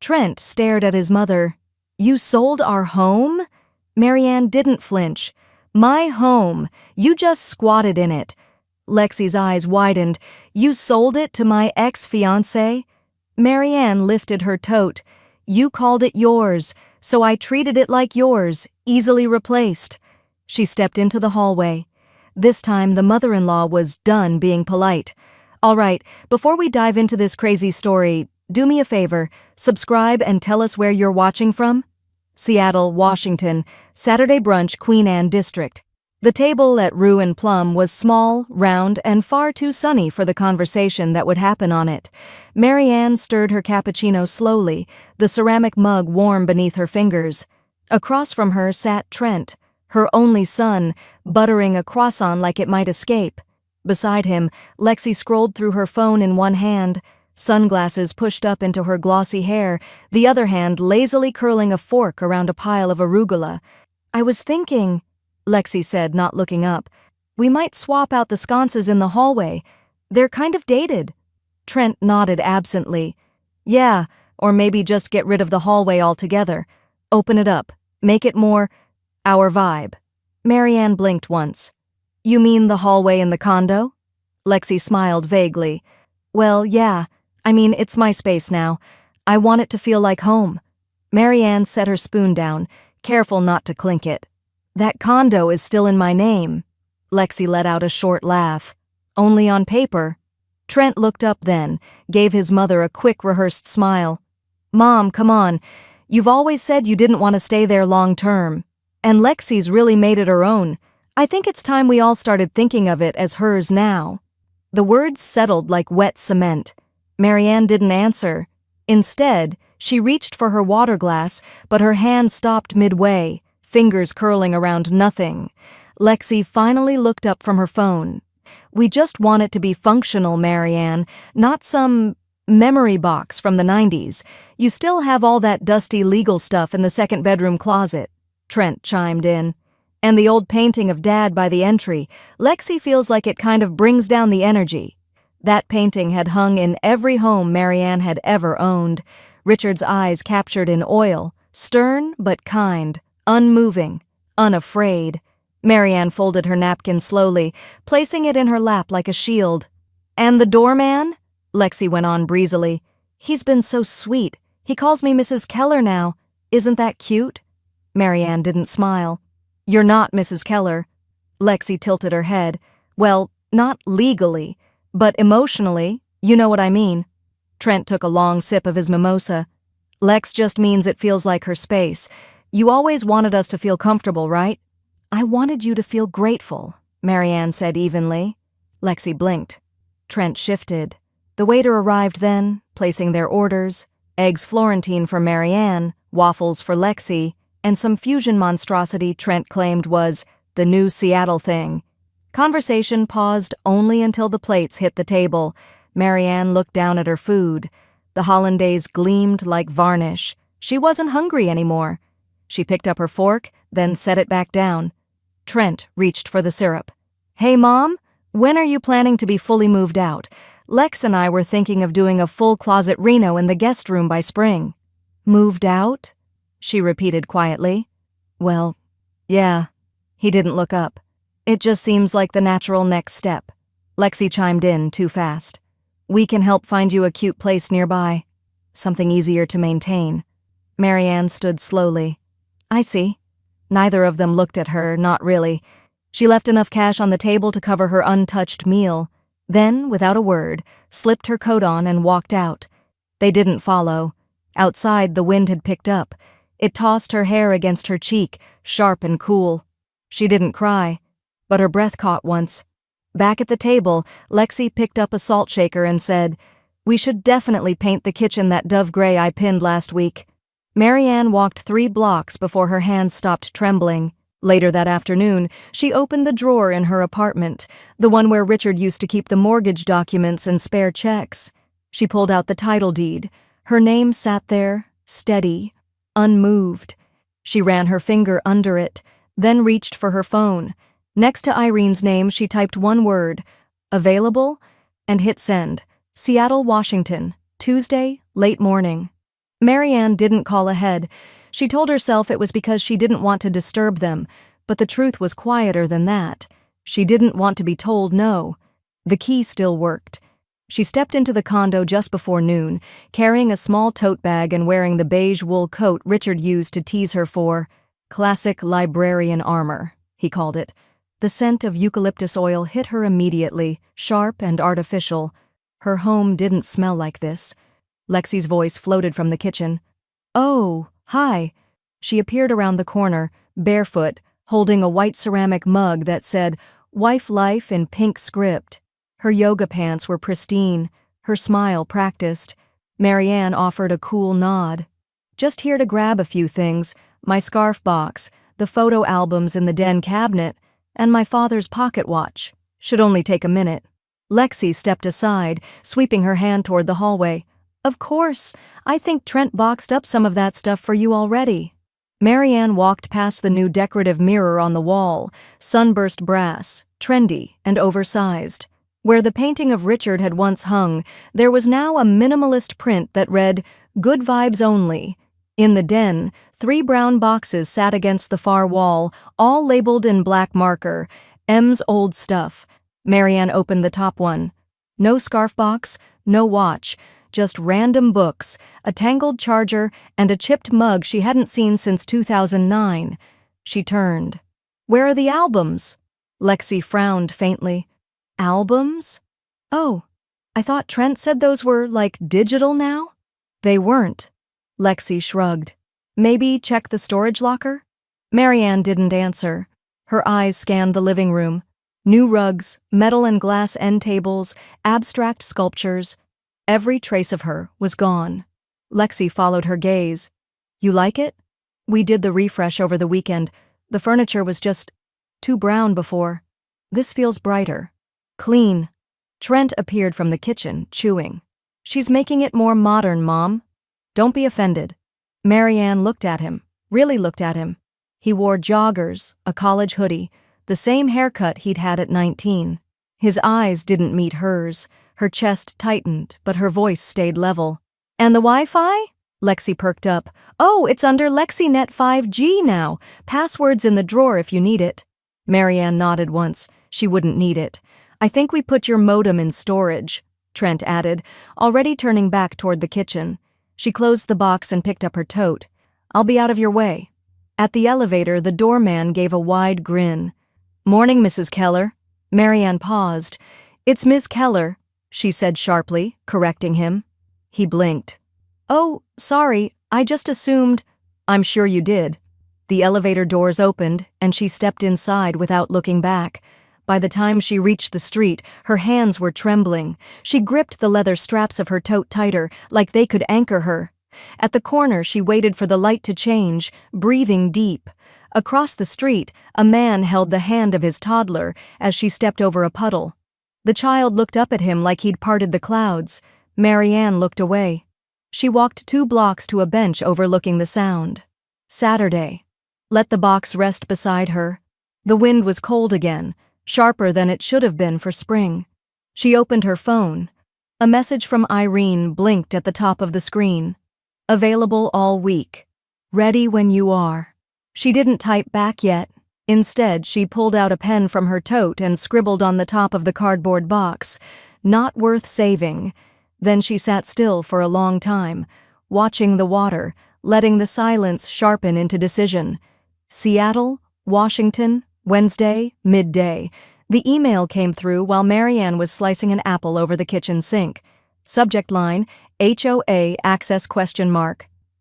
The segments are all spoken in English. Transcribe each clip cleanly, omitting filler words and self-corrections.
Trent stared at his mother. "You sold our home?" Marianne didn't flinch. "My home. You just squatted in it." Lexi's eyes widened. "You sold it to my ex-fiancé?" Marianne lifted her tote. "You called it yours, so I treated it like yours, easily replaced." She stepped into the hallway. This time the mother-in-law was done being polite. "All right, before we dive into this crazy story, do me a favor, subscribe and tell us where you're watching from." Seattle, Washington, Saturday brunch, Queen Anne District. The table at Rue and Plum was small, round, and far too sunny for the conversation that would happen on it. Marianne stirred her cappuccino slowly, the ceramic mug warm beneath her fingers. Across from her sat Trent, her only son, buttering a croissant like it might escape. Beside him, Lexi scrolled through her phone in one hand, sunglasses pushed up into her glossy hair, the other hand lazily curling a fork around a pile of arugula. "I was thinking," Lexi said, not looking up, "we might swap out the sconces in the hallway. They're kind of dated." Trent nodded absently. "Yeah, or maybe just get rid of the hallway altogether. Open it up. Make it more our vibe." Marianne blinked once. "You mean the hallway in the condo?" Lexi smiled vaguely. "Well, yeah. I mean, it's my space now. I want it to feel like home." Marianne set her spoon down, careful not to clink it. "That condo is still in my name." Lexi let out a short laugh. "Only on paper." Trent looked up then, gave his mother a quick rehearsed smile. "Mom, come on. You've always said you didn't want to stay there long term. And Lexi's really made it her own. I think it's time we all started thinking of it as hers now." The words settled like wet cement. Marianne didn't answer. Instead, she reached for her water glass, but her hand stopped midway, fingers curling around nothing. Lexi finally looked up from her phone. "We just want it to be functional, Marianne, not some memory box from the 90s. You still have all that dusty legal stuff in the second bedroom closet," Trent chimed in. "And the old painting of Dad by the entry. Lexi feels like it kind of brings down the energy." That painting had hung in every home Marianne had ever owned. Richard's eyes captured in oil, stern but kind, unmoving, unafraid. Marianne folded her napkin slowly, placing it in her lap like a shield. "And the doorman?" Lexi went on breezily. "He's been so sweet. He calls me Mrs. Keller now. Isn't that cute?" Marianne didn't smile. "You're not Mrs. Keller." Lexi tilted her head. "Well, not legally, but emotionally, you know what I mean." Trent took a long sip of his mimosa. "Lex just means it feels like her space. You always wanted us to feel comfortable, right?" "I wanted you to feel grateful," Marianne said evenly. Lexi blinked. Trent shifted. The waiter arrived then, placing their orders: eggs Florentine for Marianne, waffles for Lexi, and some fusion monstrosity Trent claimed was the new Seattle thing. Conversation paused only until the plates hit the table. Marianne looked down at her food. The hollandaise gleamed like varnish. She wasn't hungry anymore. She picked up her fork, then set it back down. Trent reached for the syrup. "Hey, Mom, when are you planning to be fully moved out? Lex and I were thinking of doing a full closet reno in the guest room by spring." "Moved out?" she repeated quietly. "Well, yeah." He didn't look up. "It just seems like the natural next step." Lexi chimed in too fast. "We can help find you a cute place nearby. Something easier to maintain." Marianne stood slowly. "I see." Neither of them looked at her, not really. She left enough cash on the table to cover her untouched meal, then, without a word, slipped her coat on and walked out. They didn't follow. Outside, the wind had picked up. It tossed her hair against her cheek, sharp and cool. She didn't cry, but her breath caught once. Back at the table, Lexi picked up a salt shaker and said, "We should definitely paint the kitchen that dove gray I pinned last week." Marianne walked 3 blocks before her hands stopped trembling. Later that afternoon, she opened the drawer in her apartment, the one where Richard used to keep the mortgage documents and spare checks. She pulled out the title deed. Her name sat there, steady, unmoved. She ran her finger under it, then reached for her phone. Next to Irene's name, she typed one word, "Available," and hit send. Seattle, Washington, Tuesday, late morning. Marianne didn't call ahead. She told herself it was because she didn't want to disturb them, but the truth was quieter than that. She didn't want to be told no. The key still worked. She stepped into the condo just before noon, carrying a small tote bag and wearing the beige wool coat Richard used to tease her for. Classic librarian armor, he called it. The scent of eucalyptus oil hit her immediately, sharp and artificial. Her home didn't smell like this. Lexi's voice floated from the kitchen. "Oh, hi." She appeared around the corner, barefoot, holding a white ceramic mug that said, "Wife Life" in pink script. Her yoga pants were pristine, her smile practiced. Marianne offered a cool nod. "Just here to grab a few things, my scarf box, the photo albums in the den cabinet, and my father's pocket watch. Should only take a minute." Lexi stepped aside, sweeping her hand toward the hallway. "Of course, I think Trent boxed up some of that stuff for you already." Marianne walked past the new decorative mirror on the wall, sunburst brass, trendy and oversized. Where the painting of Richard had once hung, there was now a minimalist print that read, "Good vibes only." In the den, 3 brown boxes sat against the far wall, all labeled in black marker, "M's old stuff." Marianne opened the top one. No scarf box, no watch, just random books, a tangled charger, and a chipped mug she hadn't seen since 2009. She turned. "Where are the albums?" Lexi frowned faintly. "Albums? Oh, I thought Trent said those were, like, digital now?" "They weren't." Lexi shrugged. "Maybe check the storage locker?" Marianne didn't answer. Her eyes scanned the living room. New rugs, metal and glass end tables, abstract sculptures. Every trace of her was gone. Lexi followed her gaze. "You like it?" "We did the refresh over the weekend. The furniture was just too brown before. This feels brighter. Clean." Trent appeared from the kitchen, chewing. "She's making it more modern, Mom. Don't be offended." Marianne looked at him, really looked at him. He wore joggers, a college hoodie, the same haircut he'd had at 19. His eyes didn't meet hers. Her chest tightened, but her voice stayed level. "And the Wi-Fi?" Lexi perked up. "Oh, it's under LexiNet 5G now. Password's in the drawer if you need it." Marianne nodded once. She wouldn't need it. "I think we put your modem in storage," Trent added, already turning back toward the kitchen. She closed the box and picked up her tote. "I'll be out of your way." At the elevator, the doorman gave a wide grin. "Morning, Mrs. Keller." Marianne paused. "It's Ms. Keller," she said sharply, correcting him. He blinked. "Oh, sorry, I just assumed—" "I'm sure you did." The elevator doors opened, and she stepped inside without looking back. By the time she reached the street, her hands were trembling. She gripped the leather straps of her tote tighter, like they could anchor her. At the corner, she waited for the light to change, breathing deep. Across the street, a man held the hand of his toddler as she stepped over a puddle. The child looked up at him like he'd parted the clouds. Marianne looked away. She walked 2 blocks to a bench overlooking the Sound. Saturday. Let the box rest beside her. The wind was cold again, sharper than it should have been for spring. She opened her phone. A message from Irene blinked at the top of the screen. "Available all week. Ready when you are." She didn't type back yet. Instead, she pulled out a pen from her tote and scribbled on the top of the cardboard box, "Not worth saving." Then she sat still for a long time, watching the water, letting the silence sharpen into decision. Seattle, Washington, Wednesday, midday. The email came through while Marianne was slicing an apple over the kitchen sink. Subject line, HOA access ?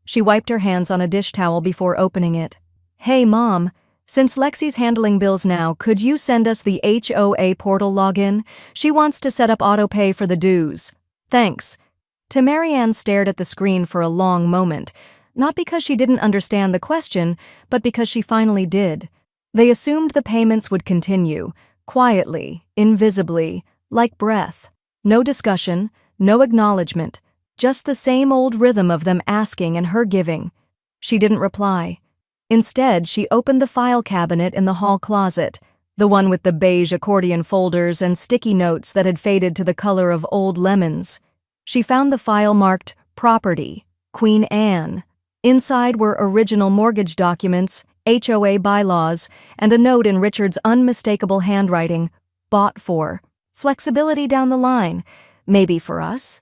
She wiped her hands on a dish towel before opening it. "Hey, Mom. Since Lexi's handling bills now, could you send us the HOA portal login? She wants to set up autopay for the dues. Thanks." Marianne stared at the screen for a long moment, not because she didn't understand the question, but because she finally did. They assumed the payments would continue, quietly, invisibly, like breath. No discussion, no acknowledgement, just the same old rhythm of them asking and her giving. She didn't reply. Instead, she opened the file cabinet in the hall closet, the one with the beige accordion folders and sticky notes that had faded to the color of old lemons. She found the file marked Property, Queen Anne. Inside were original mortgage documents, HOA bylaws, and a note in Richard's unmistakable handwriting, bought for. Flexibility down the line. Maybe for us.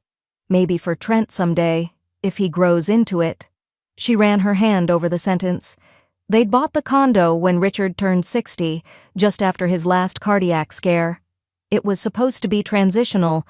Maybe for Trent someday, if he grows into it. She ran her hand over the sentence. They'd bought the condo when Richard turned 60, just after his last cardiac scare. It was supposed to be transitional,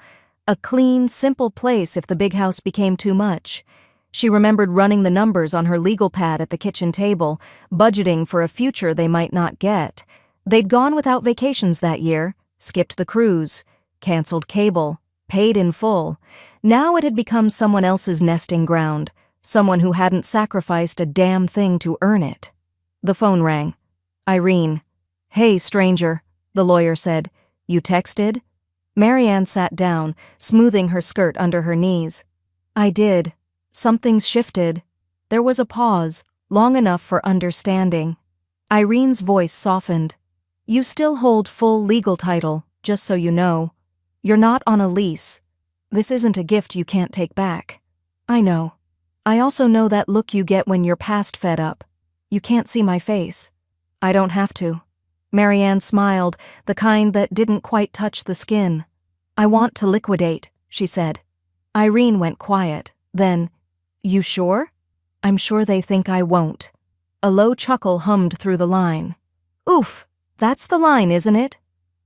a clean, simple place if the big house became too much. She remembered running the numbers on her legal pad at the kitchen table, budgeting for a future they might not get. They'd gone without vacations that year, skipped the cruise, canceled cable, paid in full. Now it had become someone else's nesting ground, someone who hadn't sacrificed a damn thing to earn it. The phone rang. Irene. "Hey, stranger," the lawyer said. "You texted?" Marianne sat down, smoothing her skirt under her knees. "I did. Something's shifted." There was a pause, long enough for understanding. Irene's voice softened. "You still hold full legal title, just so you know. You're not on a lease. This isn't a gift you can't take back." "I know. I also know that look you get when you're past fed up. You can't see my face." "I don't have to." Marianne smiled, the kind that didn't quite touch the skin. "I want to liquidate," she said. Irene went quiet. Then, "You sure?" "I'm sure they think I won't." A low chuckle hummed through the line. "Oof, that's the line, isn't it?"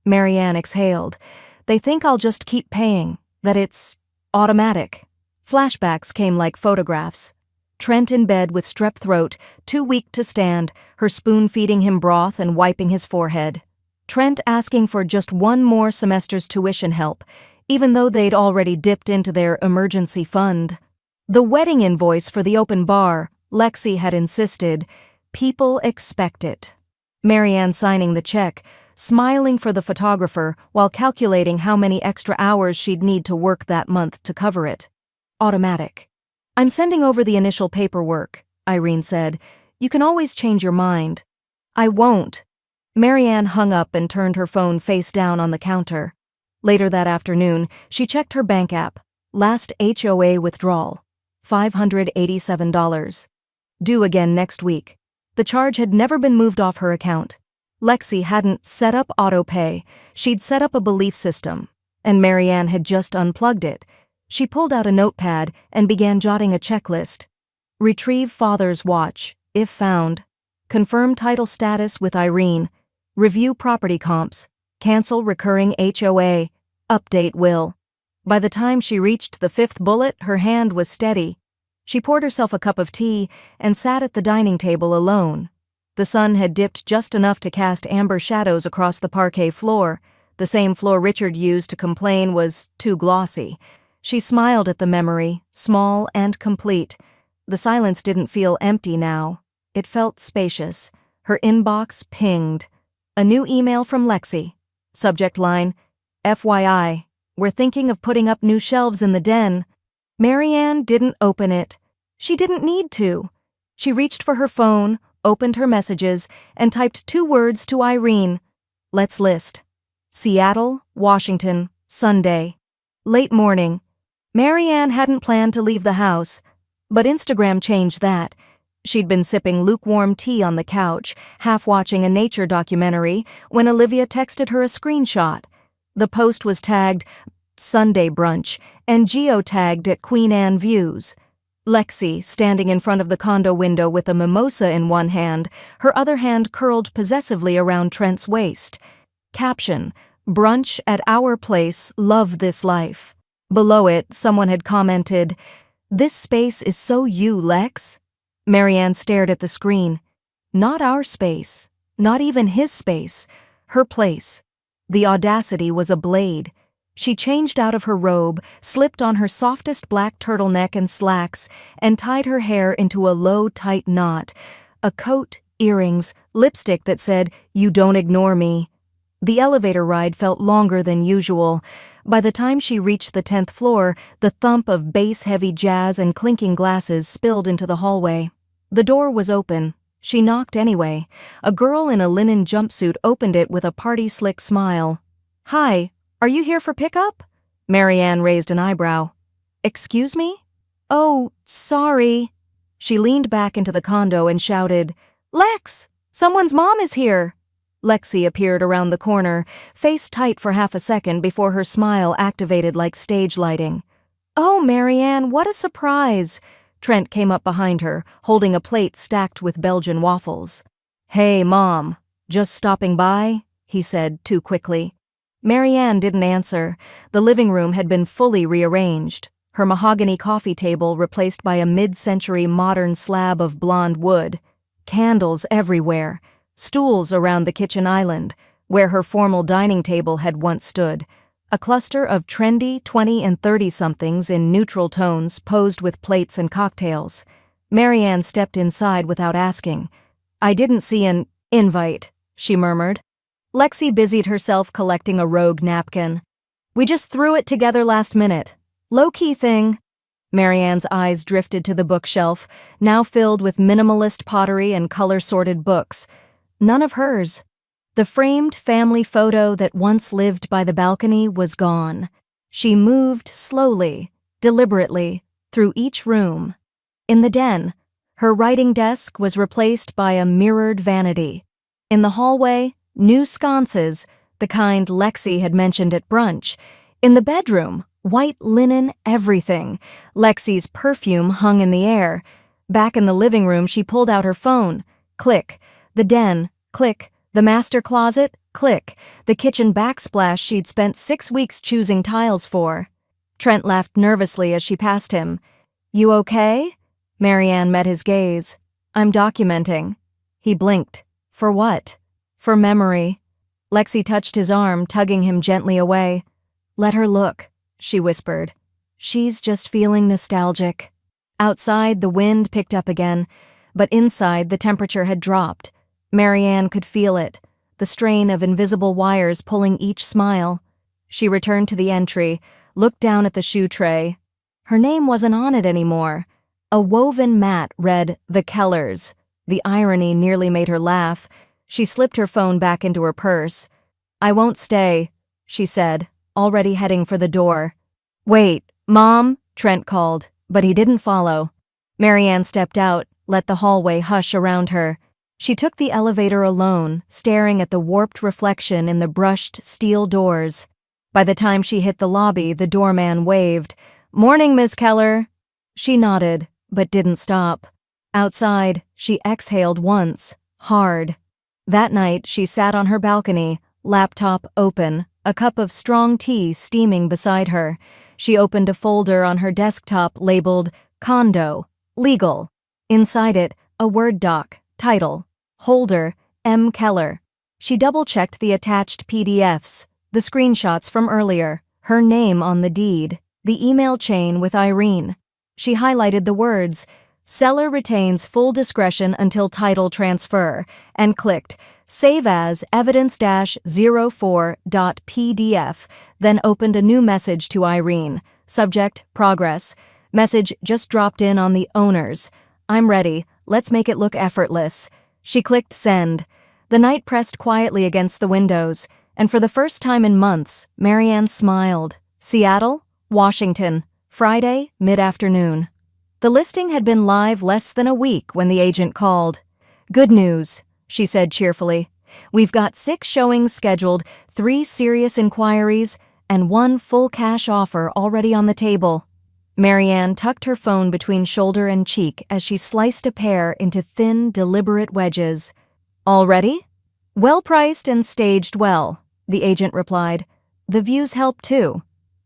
Marianne exhaled. "They think I'll just keep paying, that it's automatic." Flashbacks came like photographs. Trent in bed with strep throat, too weak to stand, her spoon feeding him broth and wiping his forehead. Trent asking for just one more semester's tuition help, even though they'd already dipped into their emergency fund. The wedding invoice for the open bar, Lexi had insisted, people expect it. Marianne signing the check, smiling for the photographer while calculating how many extra hours she'd need to work that month to cover it. Automatic. "I'm sending over the initial paperwork," Irene said. "You can always change your mind." "I won't." Marianne hung up and turned her phone face down on the counter. Later that afternoon, she checked her bank app. Last HOA withdrawal. $587. Due again next week. The charge had never been moved off her account. Lexi hadn't set up autopay. She'd set up a belief system. And Marianne had just unplugged it. She pulled out a notepad and began jotting a checklist. Retrieve father's watch, if found. Confirm title status with Irene. Review property comps. Cancel recurring HOA. Update will. By the time she reached the fifth bullet, her hand was steady. She poured herself a cup of tea and sat at the dining table alone. The sun had dipped just enough to cast amber shadows across the parquet floor. The same floor Richard used to complain was too glossy. She smiled at the memory, small and complete. The silence didn't feel empty now. It felt spacious. Her inbox pinged. A new email from Lexi. Subject line, FYI, we're thinking of putting up new shelves in the den. Marianne didn't open it. She didn't need to. She reached for her phone, opened her messages, and typed 2 words to Irene. Let's list. Seattle, Washington, Sunday. Late morning. Marianne hadn't planned to leave the house, but Instagram changed that. She'd been sipping lukewarm tea on the couch, half watching a nature documentary, when Olivia texted her a screenshot. The post was tagged Sunday Brunch and geotagged at Queen Anne Views. Lexi, standing in front of the condo window with a mimosa in one hand, her other hand curled possessively around Trent's waist. Caption, Brunch at our place, love this life. Below it, someone had commented, This space is so you, Lex. Marianne stared at the screen. Not our space. Not even his space. Her place. The audacity was a blade. She changed out of her robe, slipped on her softest black turtleneck and slacks, and tied her hair into a low, tight knot. A coat, earrings, lipstick that said, You don't ignore me. The elevator ride felt longer than usual. By the time she reached the 10th floor, the thump of bass-heavy jazz and clinking glasses spilled into the hallway. The door was open. She knocked anyway. A girl in a linen jumpsuit opened it with a party-slick smile. Hi, are you here for pickup? Marianne raised an eyebrow. Excuse me? "Oh, sorry." She leaned back into the condo and shouted, "Lex! Someone's mom is here!" Lexi appeared around the corner, face tight for half a second before her smile activated like stage lighting. "Oh, Marianne, what a surprise!" Trent came up behind her, holding a plate stacked with Belgian waffles. "Hey, Mom, just stopping by?" he said too quickly. Marianne didn't answer. The living room had been fully rearranged, her mahogany coffee table replaced by a mid-century modern slab of blonde wood, candles everywhere, stools around the kitchen island, where her formal dining table had once stood, a cluster of trendy 20 and 30-somethings in neutral tones posed with plates and cocktails. Marianne stepped inside without asking. "I didn't see an invite," she murmured. Lexi busied herself collecting a rogue napkin. "We just threw it together last minute. Low-key thing." Marianne's eyes drifted to the bookshelf, now filled with minimalist pottery and color-sorted books. None of hers. The framed family photo that once lived by the balcony was gone. She moved slowly, deliberately, through each room. In the den, her writing desk was replaced by a mirrored vanity. In the hallway, new sconces, the kind Lexi had mentioned at brunch. In the bedroom, white linen everything. Lexi's perfume hung in the air. Back in the living room, she pulled out her phone. Click. The den. Click. The master closet. Click. The kitchen backsplash she'd spent 6 weeks choosing tiles for. Trent laughed nervously as she passed him. "You okay?" Marianne met his gaze. "I'm documenting." He blinked. "For what?" "For memory." Lexi touched his arm, tugging him gently away. "Let her look," she whispered. "She's just feeling nostalgic." Outside, the wind picked up again, but inside the temperature had dropped. Marianne could feel it, the strain of invisible wires pulling each smile. She returned to the entry, looked down at the shoe tray. Her name wasn't on it anymore. A woven mat read, "The Kellers." The irony nearly made her laugh. She slipped her phone back into her purse. "I won't stay," she said, already heading for the door. "Wait, Mom," Trent called, but he didn't follow. Marianne stepped out, let the hallway hush around her. She took the elevator alone, staring at the warped reflection in the brushed steel doors. By the time she hit the lobby, the doorman waved. "Morning, Miss Keller." She nodded, but didn't stop. Outside, she exhaled once, hard. That night, she sat on her balcony, laptop open, a cup of strong tea steaming beside her. She opened a folder on her desktop labeled Condo, Legal. Inside it, a Word doc, title, Holder, M. Keller. She double-checked the attached PDFs, the screenshots from earlier, her name on the deed, the email chain with Irene. She highlighted the words, "Seller retains full discretion until title transfer," and clicked Save as evidence-04.pdf, then opened a new message to Irene. Subject, Progress. Message just dropped in on the owners. "I'm ready. Let's make it look effortless." She clicked Send. The night pressed quietly against the windows, and for the first time in months, Marianne smiled. Seattle, Washington, Friday, mid-afternoon. The listing had been live less than a week when the agent called. "Good news," she said cheerfully. "We've got 6 showings scheduled, 3 serious inquiries, and 1 full cash offer already on the table." Marianne tucked her phone between shoulder and cheek as she sliced a pear into thin, deliberate wedges. "All ready?" "Well priced and staged well," the agent replied. "The views help too."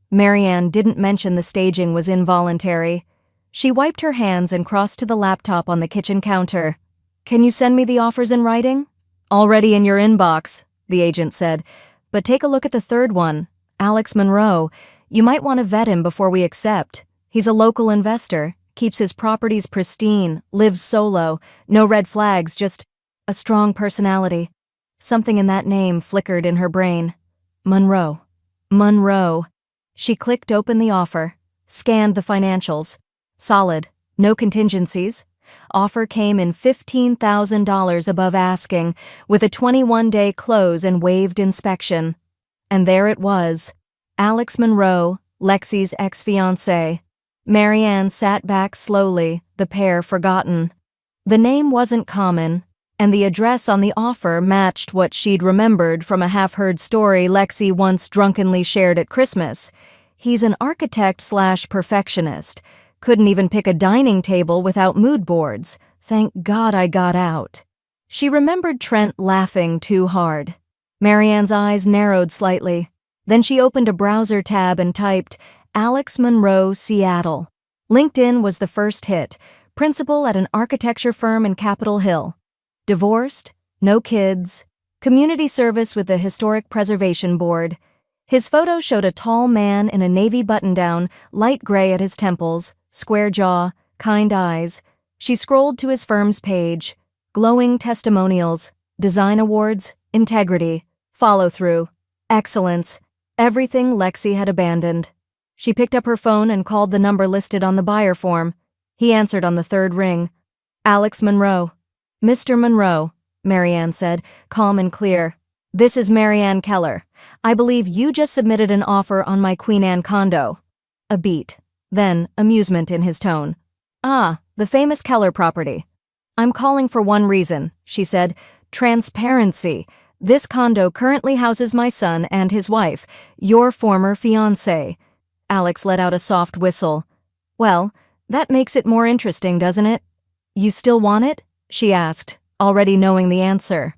Marianne didn't mention the staging was involuntary. She wiped her hands and crossed to the laptop on the kitchen counter. "Can you send me the offers in writing?" "Already in your inbox," the agent said. "But take a look at the third one, Alex Monroe. You might want to vet him before we accept. He's a local investor, keeps his properties pristine, lives solo, no red flags, just a strong personality." Something in that name flickered in her brain. Monroe. Monroe. She clicked open the offer, scanned the financials. Solid. No contingencies. Offer came in $15,000 above asking, with a 21-day close and waived inspection. And there it was. Alex Monroe, Lexi's ex-fiancé. Marianne sat back slowly, the pair forgotten. The name wasn't common, and the address on the offer matched what she'd remembered from a half-heard story Lexi once drunkenly shared at Christmas. He's an architect/perfectionist. Couldn't even pick a dining table without mood boards. Thank God I got out. She remembered Trent laughing too hard. Marianne's eyes narrowed slightly. Then she opened a browser tab and typed, Alex Monroe, Seattle. LinkedIn was the first hit. Principal at an architecture firm in Capitol Hill. Divorced, no kids, community service with the Historic Preservation Board. His photo showed a tall man in a navy button-down, light gray at his temples, square jaw, kind eyes. She scrolled to his firm's page. Glowing testimonials, design awards, integrity, follow-through, excellence, everything Lexi had abandoned. She picked up her phone and called the number listed on the buyer form. He answered on the third ring. Alex Monroe. Mr. Monroe, Marianne said, calm and clear. This is Marianne Keller. I believe you just submitted an offer on my Queen Anne condo. A beat, then amusement in his tone. Ah, the famous Keller property. I'm calling for one reason, she said. Transparency. This condo currently houses my son and his wife, your former fiancé. Alex let out a soft whistle. Well, that makes it more interesting, doesn't it? You still want it? She asked, already knowing the answer.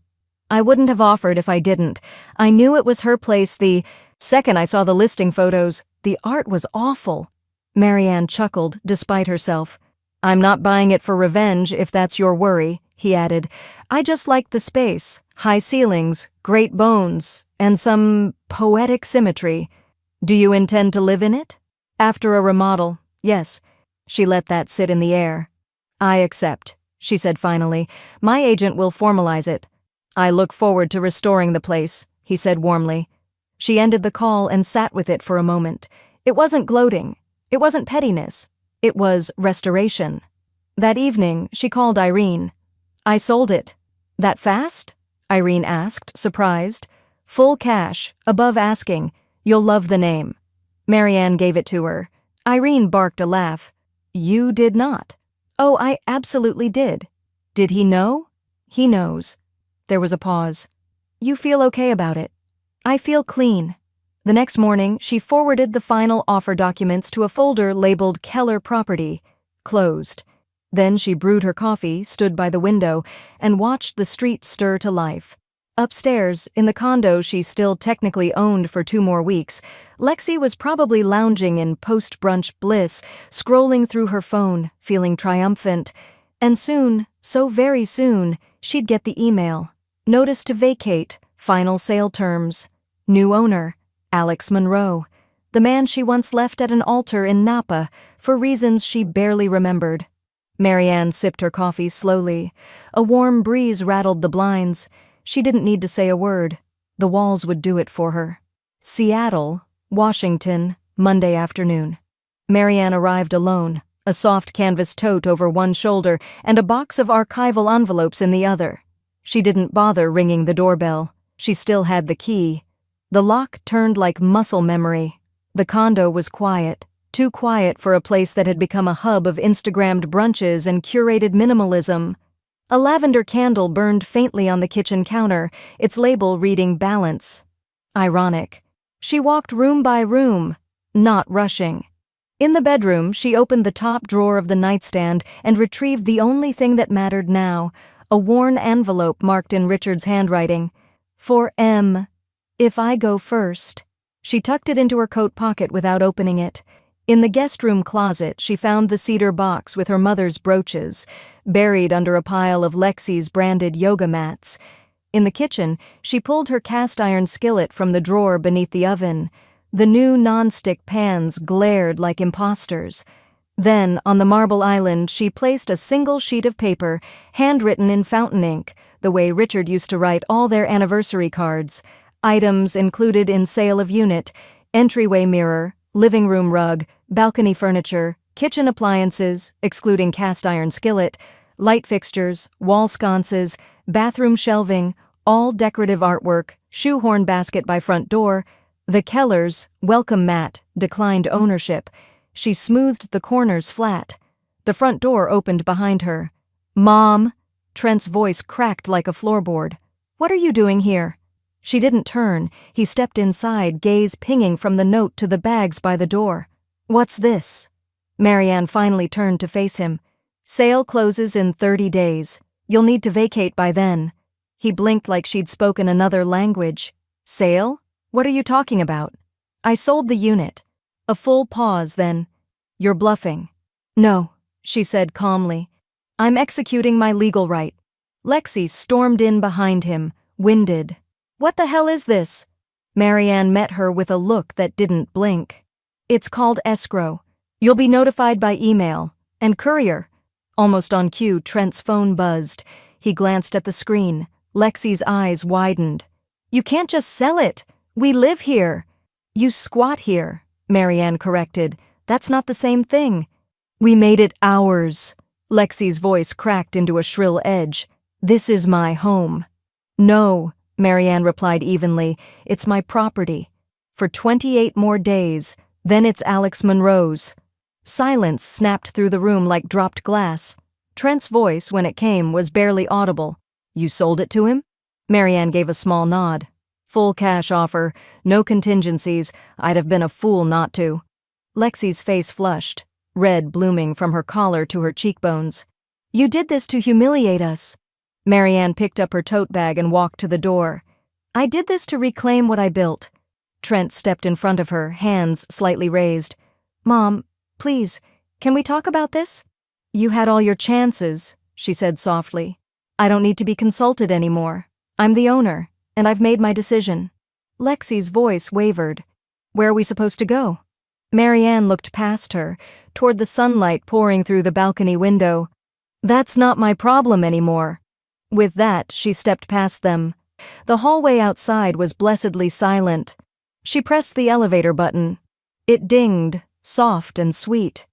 I wouldn't have offered if I didn't. I knew it was her place the second I saw the listing photos. The art was awful. Marianne chuckled, despite herself. I'm not buying it for revenge, if that's your worry, he added. I just like the space, high ceilings, great bones, and some poetic symmetry. Do you intend to live in it? After a remodel, yes. She let that sit in the air. I accept, she said finally. My agent will formalize it. I look forward to restoring the place, he said warmly. She ended the call and sat with it for a moment. It wasn't gloating. It wasn't pettiness. It was restoration. That evening, she called Irene. I sold it. That fast? Irene asked, surprised. Full cash, above asking. You'll love the name. Marianne gave it to her. Irene barked a laugh. You did not. Oh, I absolutely did. Did he know? He knows. There was a pause. You feel okay about it? I feel clean. The next morning, she forwarded the final offer documents to a folder labeled Keller Property, closed. Then she brewed her coffee, stood by the window, and watched the street stir to life. Upstairs, in the condo she still technically owned for 2 more weeks, Lexi was probably lounging in post-brunch bliss, scrolling through her phone, feeling triumphant. And soon, so very soon, she'd get the email. Notice to vacate, final sale terms. New owner, Alex Monroe, the man she once left at an altar in Napa for reasons she barely remembered. Marianne sipped her coffee slowly. A warm breeze rattled the blinds. She didn't need to say a word. The walls would do it for her. Seattle, Washington, Monday afternoon. Marianne arrived alone, a soft canvas tote over one shoulder and a box of archival envelopes in the other. She didn't bother ringing the doorbell. She still had the key. The lock turned like muscle memory. The condo was quiet, too quiet for a place that had become a hub of Instagrammed brunches and curated minimalism. A lavender candle burned faintly on the kitchen counter, its label reading balance. Ironic. She walked room by room, not rushing. In the bedroom, she opened the top drawer of the nightstand and retrieved the only thing that mattered now, a worn envelope marked in Richard's handwriting. For M. If I go first. She tucked it into her coat pocket without opening it. In the guest room closet, she found the cedar box with her mother's brooches, buried under a pile of Lexi's branded yoga mats. In the kitchen, she pulled her cast-iron skillet from the drawer beneath the oven. The new non-stick pans glared like imposters. Then, on the marble island, she placed a single sheet of paper, handwritten in fountain ink, the way Richard used to write all their anniversary cards. Items included in sale of unit, entryway mirror, living room rug, balcony furniture, kitchen appliances, excluding cast-iron skillet, light fixtures, wall sconces, bathroom shelving, all decorative artwork, shoehorn basket by front door. The Kellers, welcome mat, declined ownership. She smoothed the corners flat. The front door opened behind her. "Mom!" Trent's voice cracked like a floorboard. "What are you doing here?" She didn't turn. He stepped inside, gaze pinging from the note to the bags by the door. "What's this?" Marianne finally turned to face him. "Sale closes in 30 days. You'll need to vacate by then." He blinked like she'd spoken another language. "Sale? What are you talking about?" "I sold the unit." A full pause, then, "You're bluffing." "No," she said calmly. "I'm executing my legal right." Lexi stormed in behind him, winded. "What the hell is this?" Marianne met her with a look that didn't blink. "It's called escrow. You'll be notified by email. And courier." Almost on cue, Trent's phone buzzed. He glanced at the screen. Lexi's eyes widened. "You can't just sell it. We live here." "You squat here," Marianne corrected. "That's not the same thing." "We made it ours." Lexi's voice cracked into a shrill edge. "This is my home." "No," Marianne replied evenly. "It's my property. For 28 more days, then it's Alex Monroe's." Silence snapped through the room like dropped glass. Trent's voice, when it came, was barely audible. "You sold it to him?" Marianne gave a small nod. "Full cash offer, no contingencies. I'd have been a fool not to." Lexi's face flushed, red blooming from her collar to her cheekbones. "You did this to humiliate us." Marianne picked up her tote bag and walked to the door. "I did this to reclaim what I built." Trent stepped in front of her, hands slightly raised. "Mom, please, can we talk about this?" "You had all your chances," she said softly. "I don't need to be consulted anymore. I'm the owner, and I've made my decision." Lexi's voice wavered. "Where are we supposed to go?" Marianne looked past her, toward the sunlight pouring through the balcony window. "That's not my problem anymore." With that, she stepped past them. The hallway outside was blessedly silent. She pressed the elevator button. It dinged, soft and sweet.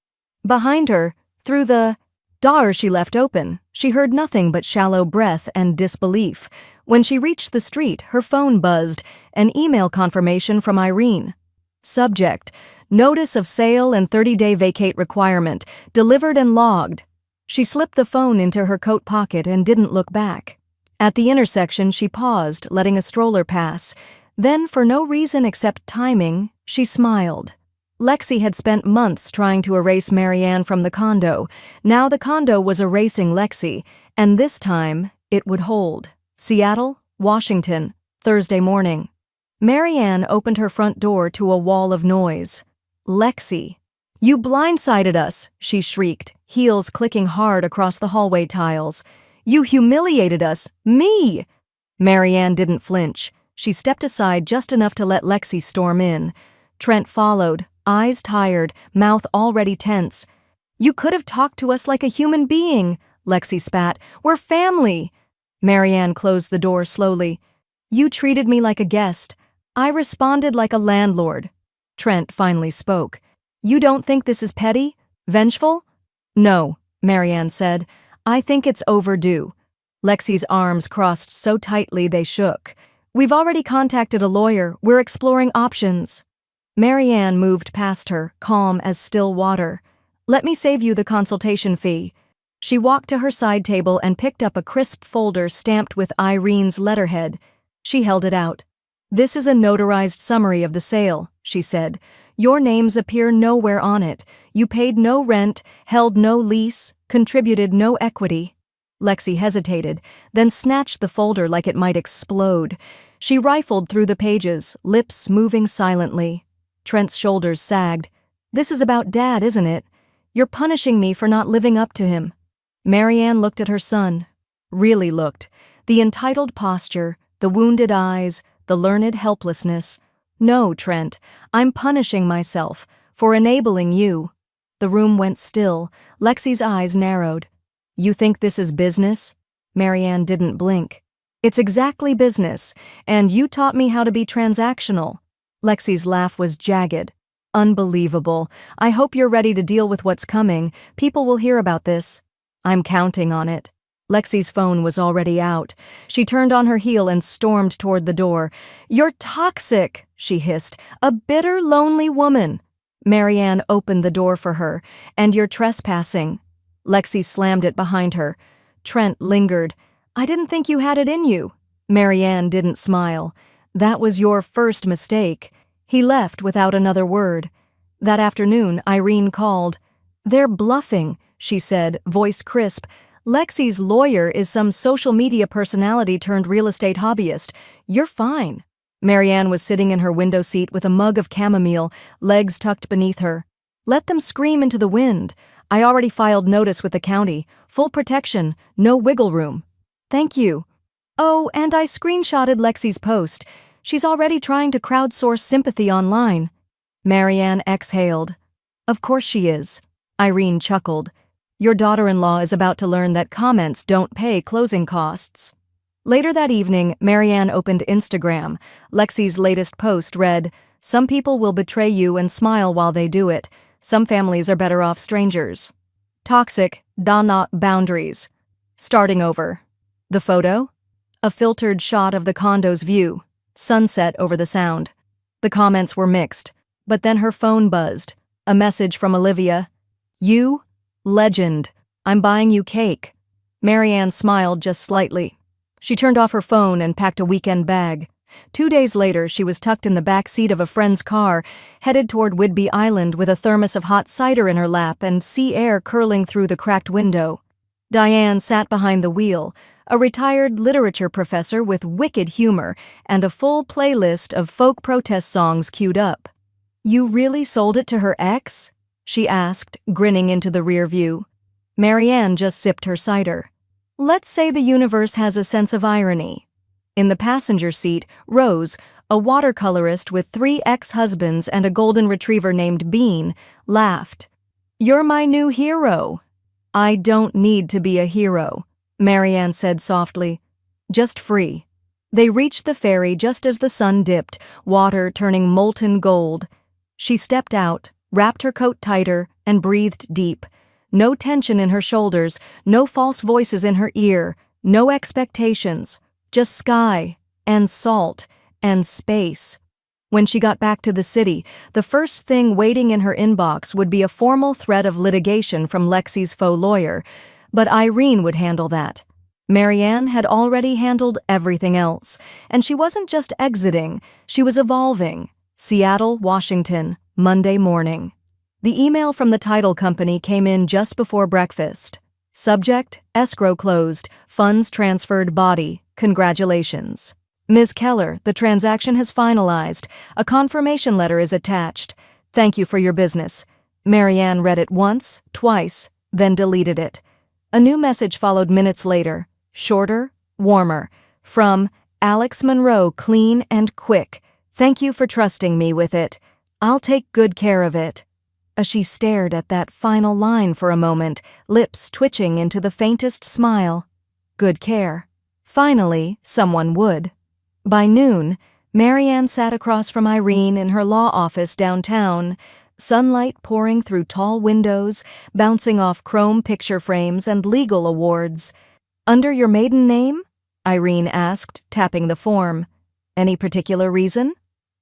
Behind her, through the door she left open, she heard nothing but shallow breath and disbelief. When she reached the street, her phone buzzed, an email confirmation from Irene. Subject: Notice of sale and 30-day vacate requirement, delivered and logged. She slipped the phone into her coat pocket and didn't look back. At the intersection, she paused, letting a stroller pass. Then, for no reason except timing, she smiled. Lexi had spent months trying to erase Marianne from the condo. Now the condo was erasing Lexi, and this time, it would hold. Seattle, Washington, Thursday morning. Marianne opened her front door to a wall of noise. "Lexi, you blindsided us," she shrieked, heels clicking hard across the hallway tiles. "You humiliated us, me!" Marianne didn't flinch. She stepped aside just enough to let Lexi storm in. Trent followed, eyes tired, mouth already tense. "You could have talked to us like a human being," Lexi spat. "We're family." Marianne closed the door slowly. "You treated me like a guest. I responded like a landlord." Trent finally spoke. "You don't think this is petty? Vengeful?" "No," Marianne said. "I think it's overdue." Lexi's arms crossed so tightly they shook. "We've already contacted a lawyer. We're exploring options." Marianne moved past her, calm as still water. "Let me save you the consultation fee." She walked to her side table and picked up a crisp folder stamped with Irene's letterhead. She held it out. "This is a notarized summary of the sale," she said. "Your names appear nowhere on it. You paid no rent, held no lease, contributed no equity." Lexi hesitated, then snatched the folder like it might explode. She rifled through the pages, lips moving silently. Trent's shoulders sagged. "This is about Dad, isn't it? You're punishing me for not living up to him." Marianne looked at her son. Really looked. The entitled posture, the wounded eyes, the learned helplessness. "No, Trent, I'm punishing myself for enabling you." The room went still. Lexi's eyes narrowed. "You think this is business?" Marianne didn't blink. "It's exactly business, and you taught me how to be transactional." Lexi's laugh was jagged. "Unbelievable. I hope you're ready to deal with what's coming. People will hear about this." "I'm counting on it." Lexi's phone was already out. She turned on her heel and stormed toward the door. "You're toxic," she hissed. "A bitter, lonely woman." Marianne opened the door for her. And you're trespassing. Lexi slammed it behind her. Trent lingered. I didn't think you had it in you. Marianne didn't smile. That was your first mistake. He left without another word. That afternoon, Irene called. They're bluffing, she said, voice crisp. Lexi's lawyer is some social media personality turned real estate hobbyist. You're fine. Marianne was sitting in her window seat with a mug of chamomile, legs tucked beneath her. Let them scream into the wind. I already filed notice with the county. Full protection, no wiggle room. Thank you. Oh, and I screenshotted Lexi's post. She's already trying to crowdsource sympathy online. Marianne exhaled. Of course she is. Irene chuckled. Your daughter-in-law is about to learn that comments don't pay closing costs. Later that evening, Marianne opened Instagram. Lexi's latest post read, Some people will betray you and smile while they do it. Some families are better off strangers. Toxic, not boundaries. Starting over. The photo? A filtered shot of the condo's view. Sunset over the sound. The comments were mixed, but then her phone buzzed. A message from Olivia. You? Legend. I'm buying you cake. Marianne smiled just slightly. She turned off her phone and packed a weekend bag. 2 days later, she was tucked in the back seat of a friend's car, headed toward Whidbey Island with a thermos of hot cider in her lap and sea air curling through the cracked window. Diane sat behind the wheel, a retired literature professor with wicked humor and a full playlist of folk protest songs queued up. You really sold it to her ex? She asked, grinning into the rear view. Marianne just sipped her cider. Let's say the universe has a sense of irony. In the passenger seat, Rose, a watercolorist with 3 ex-husbands and a golden retriever named Bean, laughed. You're my new hero. I don't need to be a hero, Marianne said softly. Just free. They reached the ferry just as the sun dipped, water turning molten gold. She stepped out, wrapped her coat tighter, and breathed deep. No tension in her shoulders, no false voices in her ear, no expectations, just sky, and salt, and space. When she got back to the city, the first thing waiting in her inbox would be a formal threat of litigation from Lexi's faux lawyer, but Irene would handle that. Marianne had already handled everything else, and she wasn't just exiting, she was evolving. Seattle, Washington, Monday morning. The email from the title company came in just before breakfast. Subject, escrow closed, funds transferred body, congratulations. Ms. Keller, the transaction has finalized. A confirmation letter is attached. Thank you for your business. Marianne read it once, twice, then deleted it. A new message followed minutes later, shorter, warmer, from Alex Monroe, clean and quick. Thank you for trusting me with it. I'll take good care of it. As she stared at that final line for a moment, lips twitching into the faintest smile. Good care. Finally, someone would. By noon, Marianne sat across from Irene in her law office downtown, sunlight pouring through tall windows, bouncing off chrome picture frames and legal awards. Under your maiden name? Irene asked, tapping the form. Any particular reason?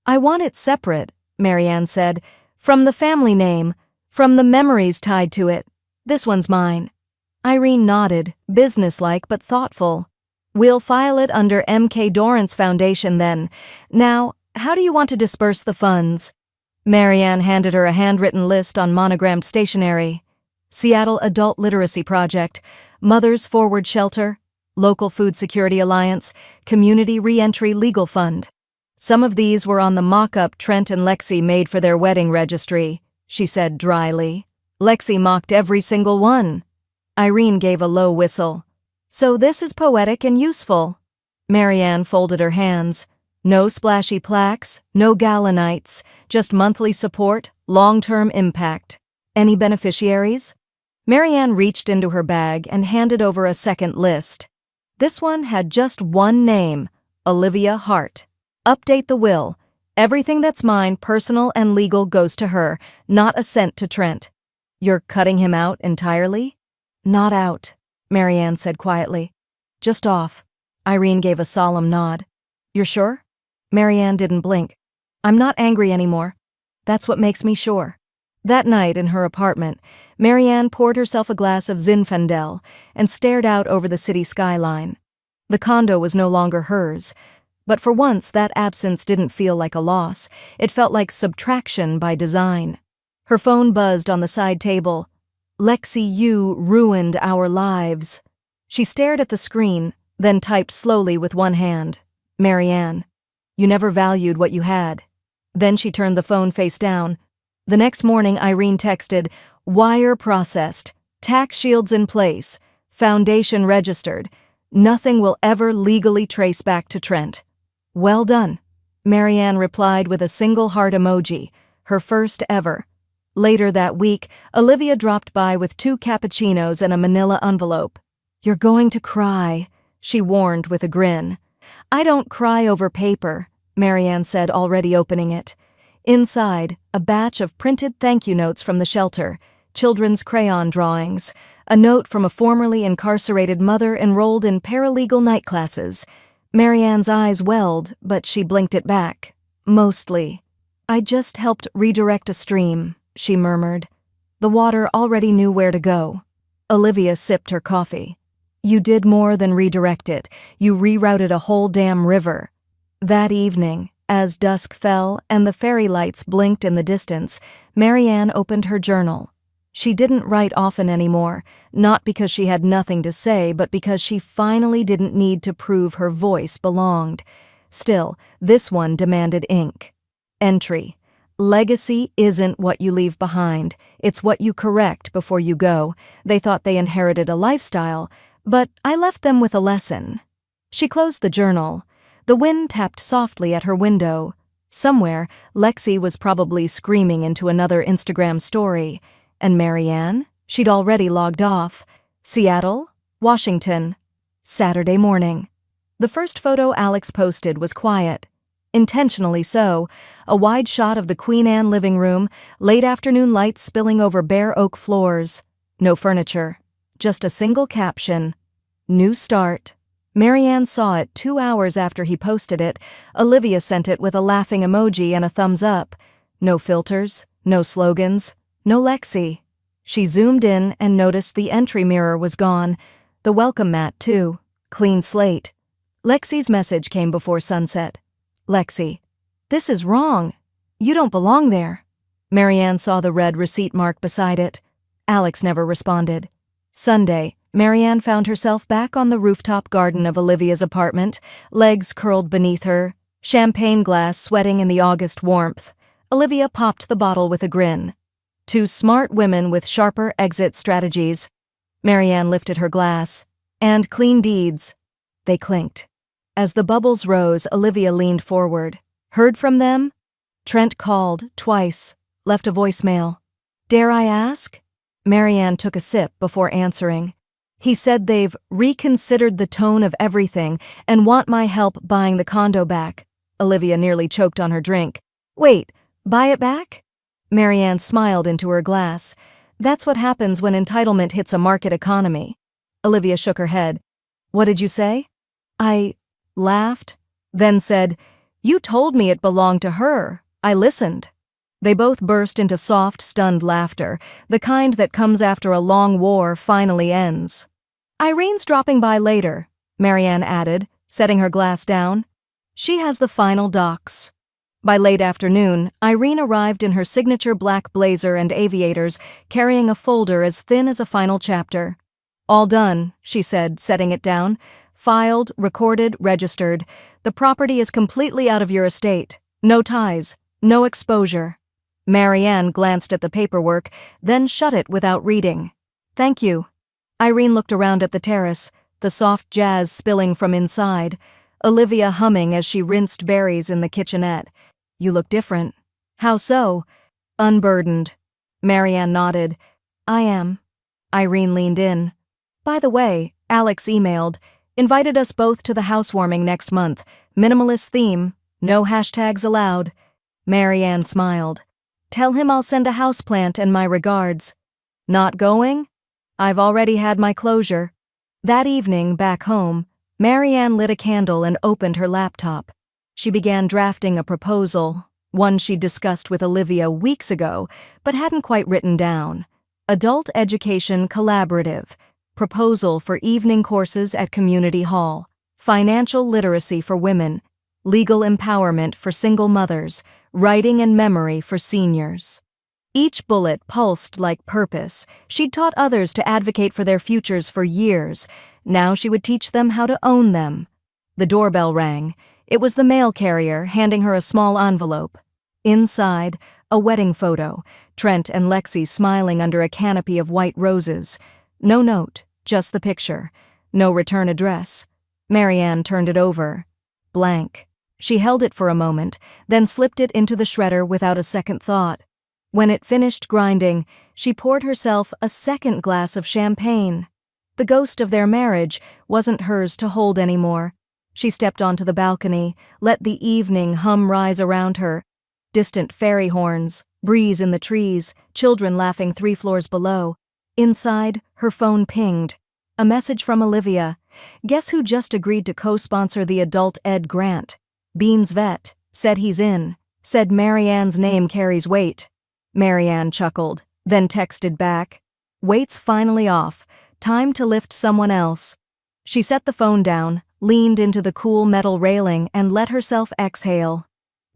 I want it separate, Marianne said. From the family name, from the memories tied to it. This one's mine. Irene nodded, businesslike but thoughtful. We'll file it under M.K. Dorrance Foundation then. Now, how do you want to disperse the funds? Marianne handed her a handwritten list on monogrammed stationery. Seattle Adult Literacy Project, Mothers Forward Shelter, Local Food Security Alliance, Community Reentry Legal Fund. Some of these were on the mock-up Trent and Lexi made for their wedding registry, she said dryly. Lexi mocked every single one. Irene gave a low whistle. So this is poetic and useful. Marianne folded her hands. No splashy plaques, no gala nights, just monthly support, long-term impact. Any beneficiaries? Marianne reached into her bag and handed over a second list. This one had just one name, Olivia Hart. Update the will. Everything that's mine, personal and legal, goes to her, not a cent to Trent. You're cutting him out entirely? Not out, Marianne said quietly. Just off. Irene gave a solemn nod. You're sure? Marianne didn't blink. I'm not angry anymore. That's what makes me sure. That night in her apartment, Marianne poured herself a glass of Zinfandel and stared out over the city skyline. The condo was no longer hers, but for once that absence didn't feel like a loss. It felt like subtraction by design. Her phone buzzed on the side table. "Lexi, you ruined our lives." She stared at the screen, then typed slowly with one hand. "Marianne, you never valued what you had." Then she turned the phone face down. The next morning, Irene texted, "Wire processed, tax shields in place, foundation registered. Nothing will ever legally trace back to Trent." "Well done," Marianne replied with a single heart emoji, her first ever. Later that week, Olivia dropped by with 2 cappuccinos and a manila envelope. "You're going to cry," she warned with a grin. "I don't cry over paper," Marianne said, already opening it. Inside, a batch of printed thank you notes from the shelter, children's crayon drawings, a note from a formerly incarcerated mother enrolled in paralegal night classes. Marianne's eyes welled, but she blinked it back. "Mostly. I just helped redirect a stream," she murmured. The water already knew where to go. Olivia sipped her coffee. "You did more than redirect it. You rerouted a whole damn river." That evening, as dusk fell and the fairy lights blinked in the distance, Marianne opened her journal. She didn't write often anymore, not because she had nothing to say, but because she finally didn't need to prove her voice belonged. Still, this one demanded ink. Entry: "Legacy isn't what you leave behind, it's what you correct before you go. They thought they inherited a lifestyle, but I left them with a lesson." She closed the journal. The wind tapped softly at her window. Somewhere, Lexi was probably screaming into another Instagram story. And Marianne? She'd already logged off. Seattle, Washington. Saturday morning. The first photo Alex posted was quiet. Intentionally so, a wide shot of the Queen Anne living room, late afternoon lights spilling over bare oak floors. No furniture. Just a single caption. "New start." Marianne saw it 2 hours after he posted it. Olivia sent it with a laughing emoji and a thumbs up. No filters, no slogans, no Lexi. She zoomed in and noticed the entry mirror was gone. The welcome mat, too. Clean slate. Lexi's message came before sunset. "Lexi, this is wrong. You don't belong there." Marianne saw the red receipt mark beside it. Alex never responded. Sunday, Marianne found herself back on the rooftop garden of Olivia's apartment, legs curled beneath her, champagne glass sweating in the August warmth. Olivia popped the bottle with a grin. 2 smart women with sharper exit strategies. Marianne lifted her glass. "And clean deeds." They clinked. As the bubbles rose, Olivia leaned forward. "Heard from them?" "Trent called, twice. Left a voicemail." "Dare I ask?" Marianne took a sip before answering. "He said they've reconsidered the tone of everything and want my help buying the condo back." Olivia nearly choked on her drink. "Wait, buy it back?" Marianne smiled into her glass. "That's what happens when entitlement hits a market economy." Olivia shook her head. "What did you say?" "I laughed, then said, 'You told me it belonged to her. I listened.'" They both burst into soft, stunned laughter, the kind that comes after a long war finally ends. "Irene's dropping by later," Marianne added, setting her glass down. "She has the final docs." By late afternoon, Irene arrived in her signature black blazer and aviators, carrying a folder as thin as a final chapter. "All done," she said, setting it down. "Filed, recorded, registered. The property is completely out of your estate. No ties, no exposure." Marianne glanced at the paperwork, then shut it without reading. "Thank you." Irene looked around at the terrace, the soft jazz spilling from inside, Olivia humming as she rinsed berries in the kitchenette. "You look different." "How so?" "Unburdened." Marianne nodded. "I am." Irene leaned in. "By the way, Alex emailed. Invited us both to the housewarming next month. Minimalist theme. No hashtags allowed." Marianne smiled. "Tell him I'll send a houseplant and my regards." "Not going?" "I've already had my closure." That evening, back home, Marianne lit a candle and opened her laptop. She began drafting a proposal. one she'd discussed with Olivia weeks ago, but hadn't quite written down. Adult Education Collaborative, proposal for evening courses at Community Hall, financial literacy for women, legal empowerment for single mothers, writing and memory for seniors. Each bullet pulsed like purpose. She'd taught others to advocate for their futures for years. Now she would teach them how to own them. The doorbell rang. It was the mail carrier handing her a small envelope. Inside, a wedding photo, Trent and Lexi smiling under a canopy of white roses. No note, just the picture. No return address. Marianne turned it over. Blank. She held it for a moment, then slipped it into the shredder without a second thought. When it finished grinding, she poured herself a second glass of champagne. The ghost of their marriage wasn't hers to hold anymore. She stepped onto the balcony, let the evening hum rise around her. Distant fairy horns, breeze in the trees, children laughing 3 floors below. Inside, her phone pinged. A message from Olivia. Guess who just agreed to co-sponsor the Adult Ed grant? Beans Vet. Said he's in. Said Marianne's name carries weight. Marianne chuckled, then texted back. Weight's finally off. Time to lift someone else. She set the phone down, leaned into the cool metal railing, and let herself exhale.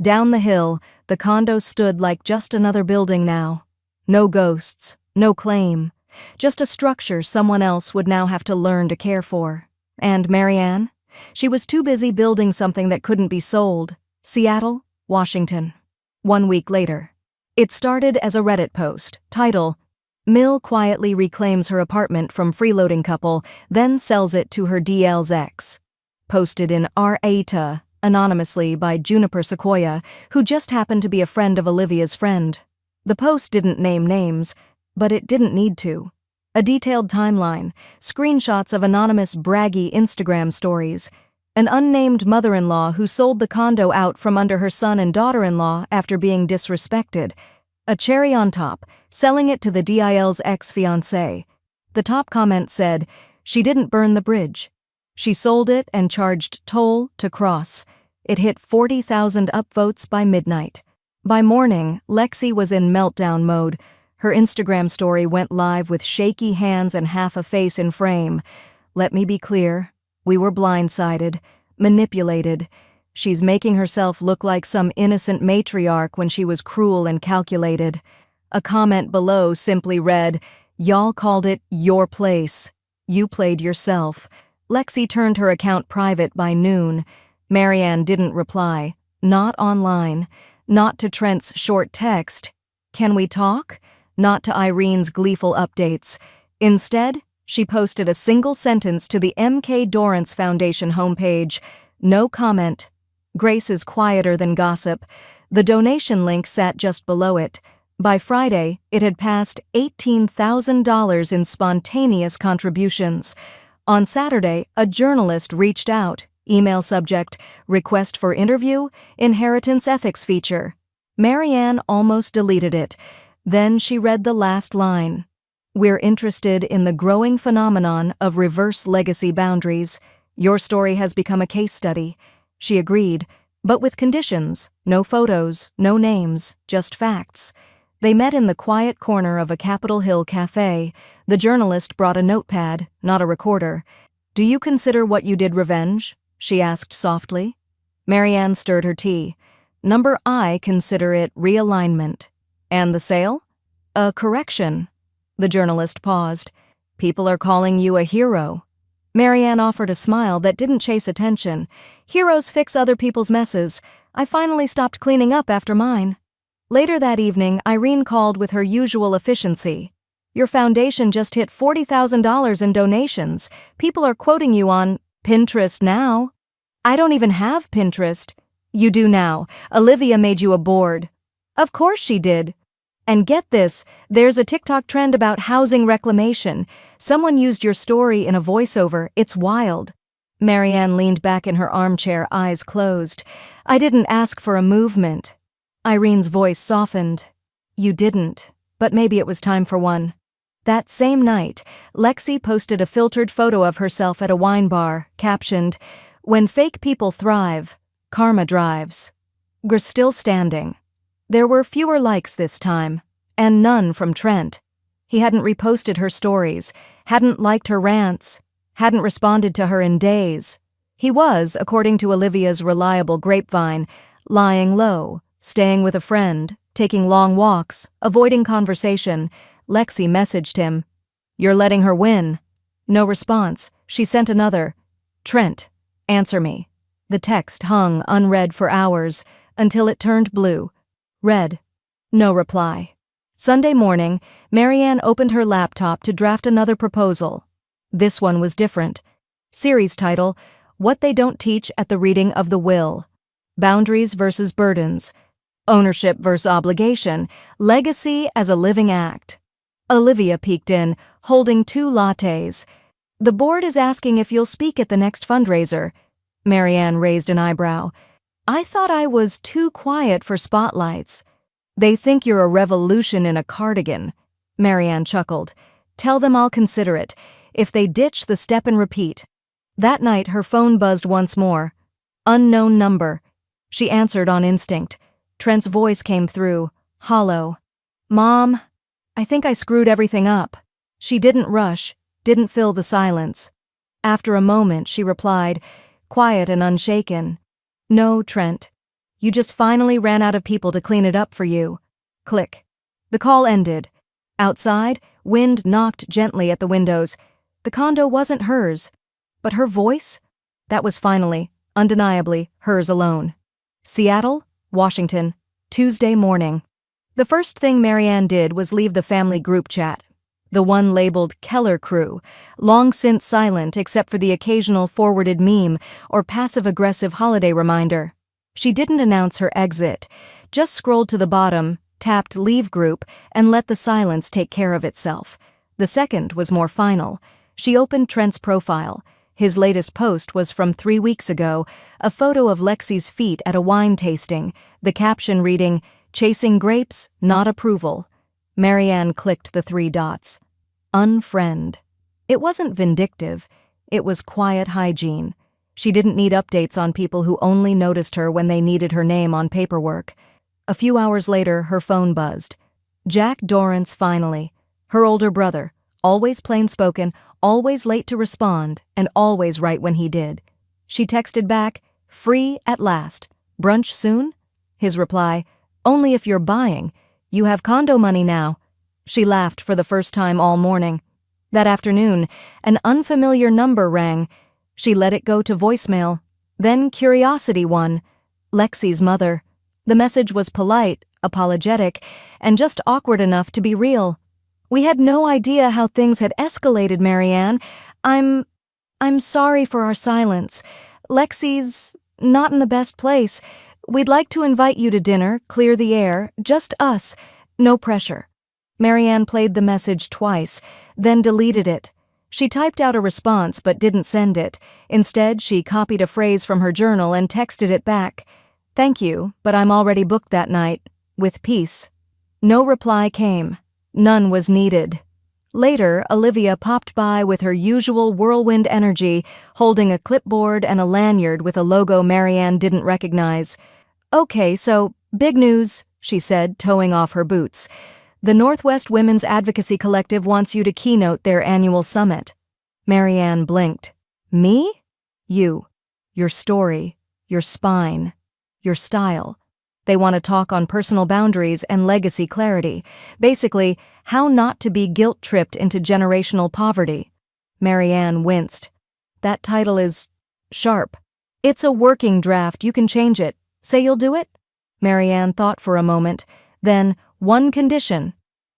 Down the hill, the condo stood like just another building now. No ghosts, no claim. Just a structure someone else would now have to learn to care for. And Marianne? She was too busy building something that couldn't be sold. Seattle, Washington. 1 week later. It started as a Reddit post, title, Mill quietly reclaims her apartment from freeloading couple, then sells it to her DL's ex. Posted in R.A.T.A. anonymously by Juniper Sequoia, who just happened to be a friend of Olivia's friend. The post didn't name names, but it didn't need to. A detailed timeline, screenshots of anonymous braggy Instagram stories, an unnamed mother-in-law who sold the condo out from under her son and daughter-in-law after being disrespected. A cherry on top, selling it to the DIL's ex-fiancé. The top comment said, she didn't burn the bridge. She sold it and charged toll to cross. It hit 40,000 upvotes by midnight. By morning, Lexi was in meltdown mode. Her Instagram story went live with shaky hands and half a face in frame. Let me be clear. We were blindsided, manipulated. She's making herself look like some innocent matriarch when she was cruel and calculated. A comment below simply read, y'all called it your place. You played yourself. Lexi turned her account private by noon. Marianne didn't reply. Not online. Not to Trent's short text. Can we talk? Not to Irene's gleeful updates. Instead, she posted a single sentence to the M.K. Dorrance Foundation homepage. No comment. Grace is quieter than gossip. The donation link sat just below it. By Friday, it had passed $18,000 in spontaneous contributions. On Saturday, a journalist reached out. Email subject, request for interview, inheritance ethics feature. Marianne almost deleted it. Then she read the last line. We're interested in the growing phenomenon of reverse legacy boundaries. Your story has become a case study. She agreed, but with conditions. No photos, no names, just facts. They met in the quiet corner of a Capitol Hill cafe. The journalist brought a notepad, not a recorder. Do you consider what you did revenge? She asked softly. Marianne stirred her tea. I consider it realignment. And the sale? A correction. The journalist paused. People are calling you a hero. Marianne offered a smile that didn't chase attention. Heroes fix other people's messes. I finally stopped cleaning up after mine. Later that evening, Irene called with her usual efficiency. Your foundation just hit $40,000 in donations. People are quoting you on Pinterest now. I don't even have Pinterest. You do now. Olivia made you a board. Of course she did. And get this, there's a TikTok trend about housing reclamation. Someone used your story in a voiceover. It's wild. Marianne leaned back in her armchair, eyes closed. I didn't ask for a movement. Irene's voice softened. You didn't, but maybe it was time for one. That same night, Lexi posted a filtered photo of herself at a wine bar, captioned, When fake people thrive, karma drives. We're still standing. There were fewer likes this time, and none from Trent. He hadn't reposted her stories, hadn't liked her rants, hadn't responded to her in days. He was, according to Olivia's reliable grapevine, lying low, staying with a friend, taking long walks, avoiding conversation. Lexi messaged him. "You're letting her win." No response. She sent another. "Trent, answer me." The text hung unread for hours, until it turned blue. Read. No reply. Sunday morning, Marianne opened her laptop to draft another proposal. This one was different. Series title, What They Don't Teach at the Reading of the Will. Boundaries versus burdens. Ownership versus obligation. Legacy as a living act. Olivia peeked in, holding 2 lattes. "The board is asking if you'll speak at the next fundraiser." Marianne raised an eyebrow. "I thought I was too quiet for spotlights." "They think you're a revolution in a cardigan." Marianne chuckled. "Tell them I'll consider it, if they ditch the step and repeat." That night her phone buzzed once more. Unknown number. She answered on instinct. Trent's voice came through, hollow. "Mom, I think I screwed everything up." She didn't rush, didn't fill the silence. After a moment she replied, quiet and unshaken. "No, Trent. You just finally ran out of people to clean it up for you." Click. The call ended. Outside, wind knocked gently at the windows. The condo wasn't hers. But her voice? That was finally, undeniably, hers alone. Seattle, Washington, Tuesday morning. The first thing Marianne did was leave the family group chat. The one labeled Keller Crew, long since silent except for the occasional forwarded meme or passive-aggressive holiday reminder. She didn't announce her exit, just scrolled to the bottom, tapped Leave Group, and let the silence take care of itself. The second was more final. She opened Trent's profile. His latest post was from 3 weeks ago, a photo of Lexi's feet at a wine tasting, the caption reading, "Chasing grapes, not approval." Marianne clicked the 3 dots. Unfriend. It wasn't vindictive. It was quiet hygiene. She didn't need updates on people who only noticed her when they needed her name on paperwork. A few hours later, her phone buzzed. Jack Dorrance finally. Her older brother. Always plain-spoken, always late to respond, and always right when he did. She texted back, "Free at last. Brunch soon?" His reply, "Only if you're buying. You have condo money now." She laughed for the first time all morning. That afternoon, an unfamiliar number rang. She let it go to voicemail. Then curiosity won. Lexi's mother. The message was polite, apologetic, and just awkward enough to be real. "We had no idea how things had escalated, Marianne. I'm sorry for our silence. Lexi's not in the best place. We'd like to invite you to dinner, clear the air, just us, no pressure." Marianne played the message twice, then deleted it. She typed out a response but didn't send it. Instead, she copied a phrase from her journal and texted it back. "Thank you, but I'm already booked that night. With peace." No reply came. None was needed. Later, Olivia popped by with her usual whirlwind energy, holding a clipboard and a lanyard with a logo Marianne didn't recognize. "Okay, so, big news," she said, toeing off her boots. "The Northwest Women's Advocacy Collective wants you to keynote their annual summit." Marianne blinked. "Me?" "You. Your story. Your spine. Your style. They want to talk on personal boundaries and legacy clarity. Basically, how not to be guilt-tripped into generational poverty." Marianne winced. "That title is sharp." "It's a working draft. You can change it. Say you'll do it?" Marianne thought for a moment. Then, "One condition."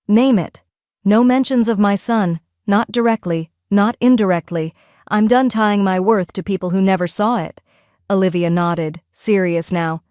"Name it." "No mentions of my son. Not directly, not indirectly. I'm done tying my worth to people who never saw it." Olivia nodded, serious now.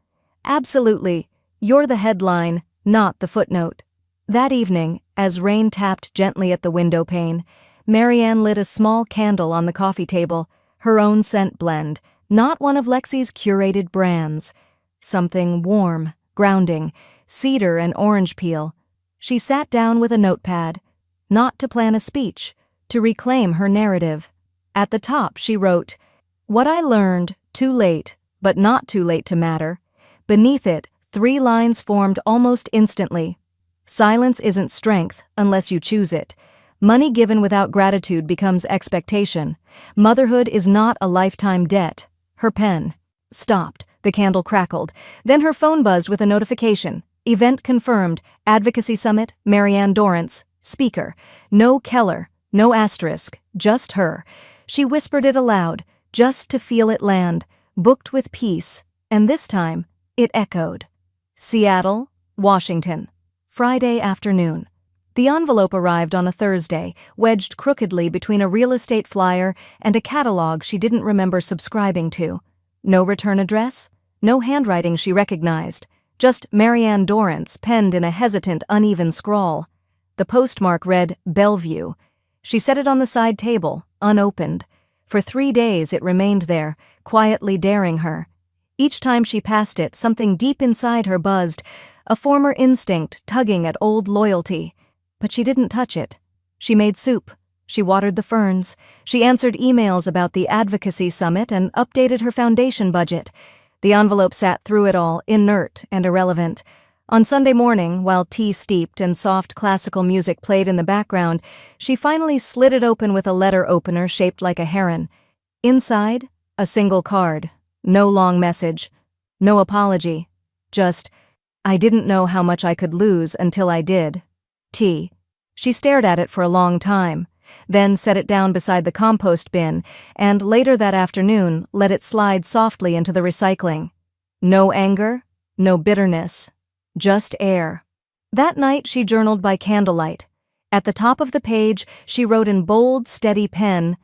"Absolutely. You're the headline, not the footnote." That evening, as rain tapped gently at the window pane, Marianne lit a small candle on the coffee table, her own scent blend, not one of Lexi's curated brands. Something warm, grounding, cedar and orange peel. She sat down with a notepad, not to plan a speech, to reclaim her narrative. At the top she wrote, "What I learned, too late, but not too late to matter." Beneath it, 3 lines formed almost instantly. Silence isn't strength unless you choose it. Money given without gratitude becomes expectation. Motherhood is not a lifetime debt. Her pen stopped. The candle crackled. Then her phone buzzed with a notification. Event confirmed. Advocacy Summit, Marianne Dorrance. Speaker. No Keller. No asterisk. Just her. She whispered it aloud, just to feel it land. Booked with peace. And this time, it echoed. Seattle, Washington. Friday afternoon. The envelope arrived on a Thursday, wedged crookedly between a real estate flyer and a catalog she didn't remember subscribing to. No return address, no handwriting she recognized, just Marianne Dorrance penned in a hesitant, uneven scrawl. The postmark read Bellevue. She set it on the side table, unopened. For 3 days it remained there, quietly daring her. Each time she passed it, something deep inside her buzzed, a former instinct tugging at old loyalty. But she didn't touch it. She made soup. She watered the ferns. She answered emails about the Advocacy Summit and updated her foundation budget. The envelope sat through it all, inert and irrelevant. On Sunday morning, while tea steeped and soft classical music played in the background, she finally slid it open with a letter opener shaped like a heron. Inside, a single card. No long message. No apology. Just, I didn't know how much I could lose until I did. T. She stared at it for a long time, then set it down beside the compost bin, and later that afternoon let it slide softly into the recycling. No anger, no bitterness, just air. That night she journaled by candlelight. At the top of the page she wrote in bold, steady pen,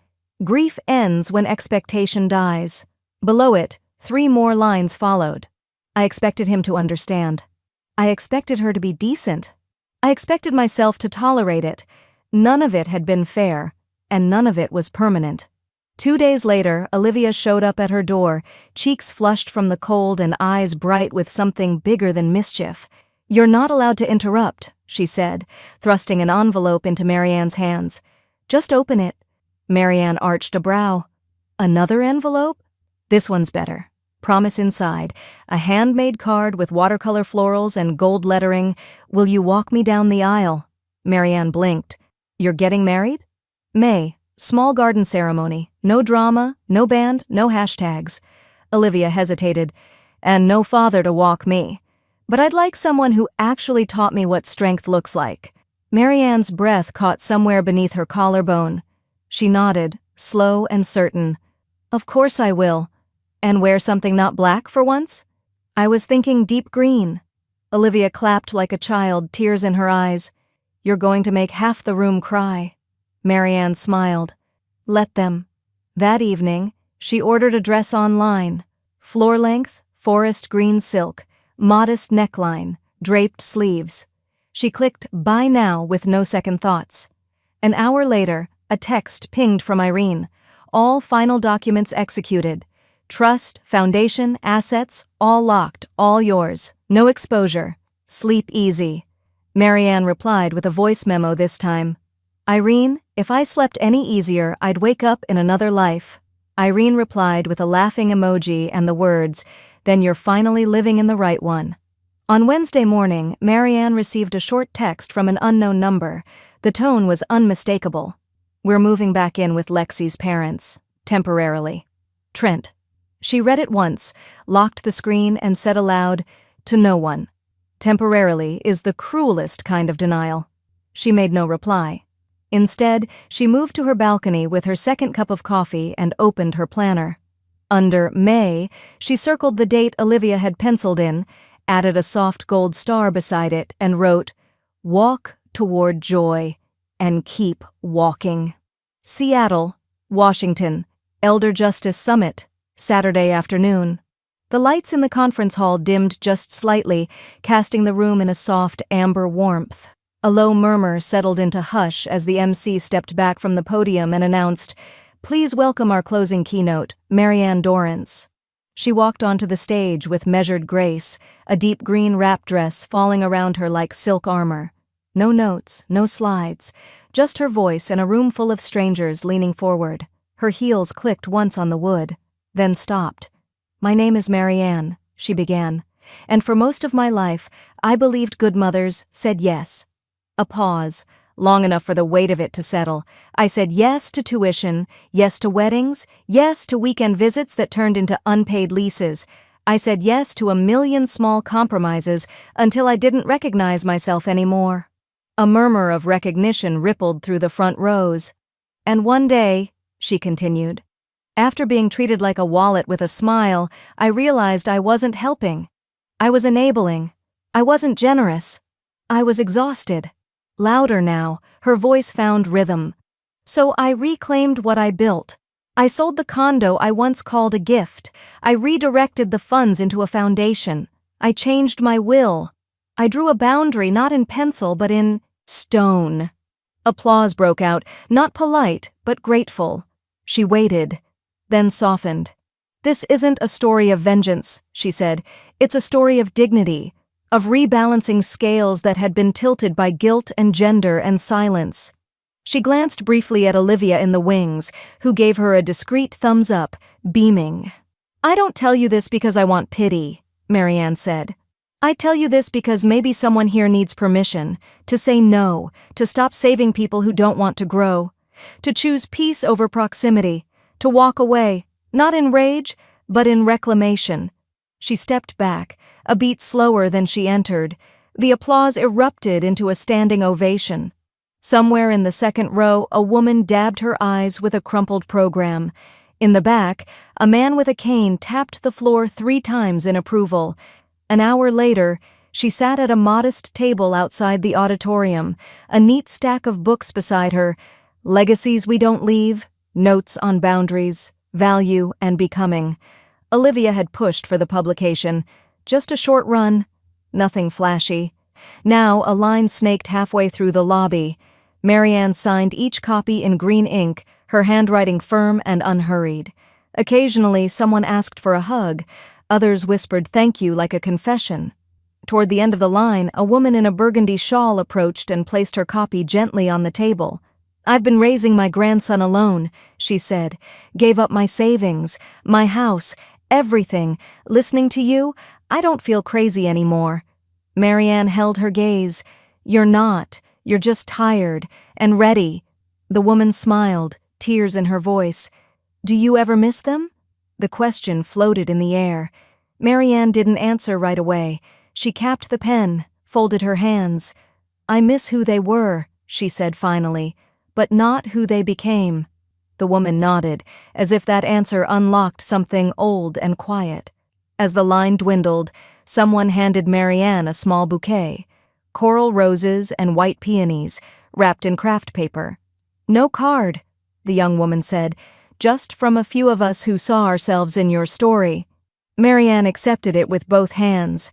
"Grief ends when expectation dies." Below it, 3 more lines followed. I expected him to understand. I expected her to be decent. I expected myself to tolerate it. None of it had been fair, and none of it was permanent. 2 days later, Olivia showed up at her door, cheeks flushed from the cold and eyes bright with something bigger than mischief. "You're not allowed to interrupt," she said, thrusting an envelope into Marianne's hands. "Just open it." Marianne arched a brow. "Another envelope? This one's better. Promise inside. A handmade card with watercolor florals and gold lettering. Will you walk me down the aisle?" Marianne blinked. "You're getting married?" "May. Small garden ceremony. No drama, no band, no hashtags." Olivia hesitated. "And no father to walk me. But I'd like someone who actually taught me what strength looks like." Marianne's breath caught somewhere beneath her collarbone. She nodded, slow and certain. "Of course I will. And wear something not black for once?" "I was thinking deep green." Olivia clapped like a child, tears in her eyes. "You're going to make half the room cry." Marianne smiled. "Let them." That evening, she ordered a dress online. Floor-length, forest green silk, modest neckline, draped sleeves. She clicked "Buy now" with no second thoughts. An hour later, a text pinged from Irene. All final documents executed. Trust, foundation, assets, all locked, all yours. No exposure. Sleep easy. Marianne replied with a voice memo this time. "Irene, if I slept any easier, I'd wake up in another life." Irene replied with a laughing emoji and the words, "Then you're finally living in the right one." On Wednesday morning, Marianne received a short text from an unknown number. The tone was unmistakable. "We're moving back in with Lexi's parents. Temporarily. Trent." She read it once, locked the screen, and said aloud, "To no one. Temporarily is the cruelest kind of denial." She made no reply. Instead, she moved to her balcony with her second cup of coffee and opened her planner. Under May, she circled the date Olivia had penciled in, added a soft gold star beside it, and wrote, "Walk toward joy, and keep walking." Seattle, Washington, Elder Justice Summit, Saturday afternoon. The lights in the conference hall dimmed just slightly, casting the room in a soft amber warmth. A low murmur settled into hush as the MC stepped back from the podium and announced, "Please welcome our closing keynote, Marianne Dorrance." She walked onto the stage with measured grace, a deep green wrap dress falling around her like silk armor. No notes, no slides, just her voice and a room full of strangers leaning forward. Her heels clicked once on the wood, then stopped. "My name is Marianne," she began. And for most of my life, I believed good mothers said yes. A pause, long enough for the weight of it to settle. I said yes to tuition, yes to weddings, yes to weekend visits that turned into unpaid leases. I said yes to a million small compromises until I didn't recognize myself anymore. A murmur of recognition rippled through the front rows. And one day, she continued, after being treated like a wallet with a smile, I realized I wasn't helping. I was enabling. I wasn't generous. I was exhausted. Louder now, her voice found rhythm. So I reclaimed what I built. I sold the condo I once called a gift. I redirected the funds into a foundation. I changed my will. I drew a boundary not in pencil but in stone. Applause broke out, not polite, but grateful. She waited, then softened. This isn't a story of vengeance, she said. It's a story of dignity, of rebalancing scales that had been tilted by guilt and gender and silence. She glanced briefly at Olivia in the wings, who gave her a discreet thumbs up, beaming. I don't tell you this because I want pity, Marianne said. I tell you this because maybe someone here needs permission, to say no, to stop saving people who don't want to grow, to choose peace over proximity, to walk away, not in rage, but in reclamation. She stepped back, a beat slower than she entered. The applause erupted into a standing ovation. Somewhere in the second row, a woman dabbed her eyes with a crumpled program. In the back, a man with a cane tapped the floor 3 times in approval. An hour later, she sat at a modest table outside the auditorium, a neat stack of books beside her, Legacies We Don't Leave, Notes on Boundaries, Value, and Becoming. Olivia had pushed for the publication. Just a short run, nothing flashy. Now a line snaked halfway through the lobby. Marianne signed each copy in green ink, her handwriting firm and unhurried. Occasionally, someone asked for a hug. Others whispered thank you like a confession. Toward the end of the line, a woman in a burgundy shawl approached and placed her copy gently on the table. I've been raising my grandson alone, she said. Gave up my savings, my house, everything. Listening to you, I don't feel crazy anymore. Marianne held her gaze. You're not. You're just tired and ready. The woman smiled, tears in her voice. Do you ever miss them? The question floated in the air. Marianne didn't answer right away. She capped the pen, folded her hands. I miss who they were, she said finally, but not who they became. The woman nodded, as if that answer unlocked something old and quiet. As the line dwindled, someone handed Marianne a small bouquet. Coral roses and white peonies, wrapped in craft paper. No card, the young woman said, just from a few of us who saw ourselves in your story. Marianne accepted it with both hands.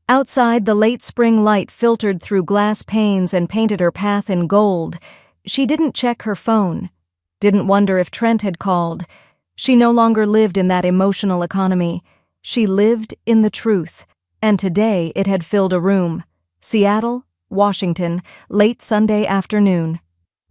Outside, the late spring light filtered through glass panes and painted her path in gold. She didn't check her phone. Didn't wonder if Trent had called. She no longer lived in that emotional economy. She lived in the truth. And today it had filled a room. Seattle, Washington, late Sunday afternoon.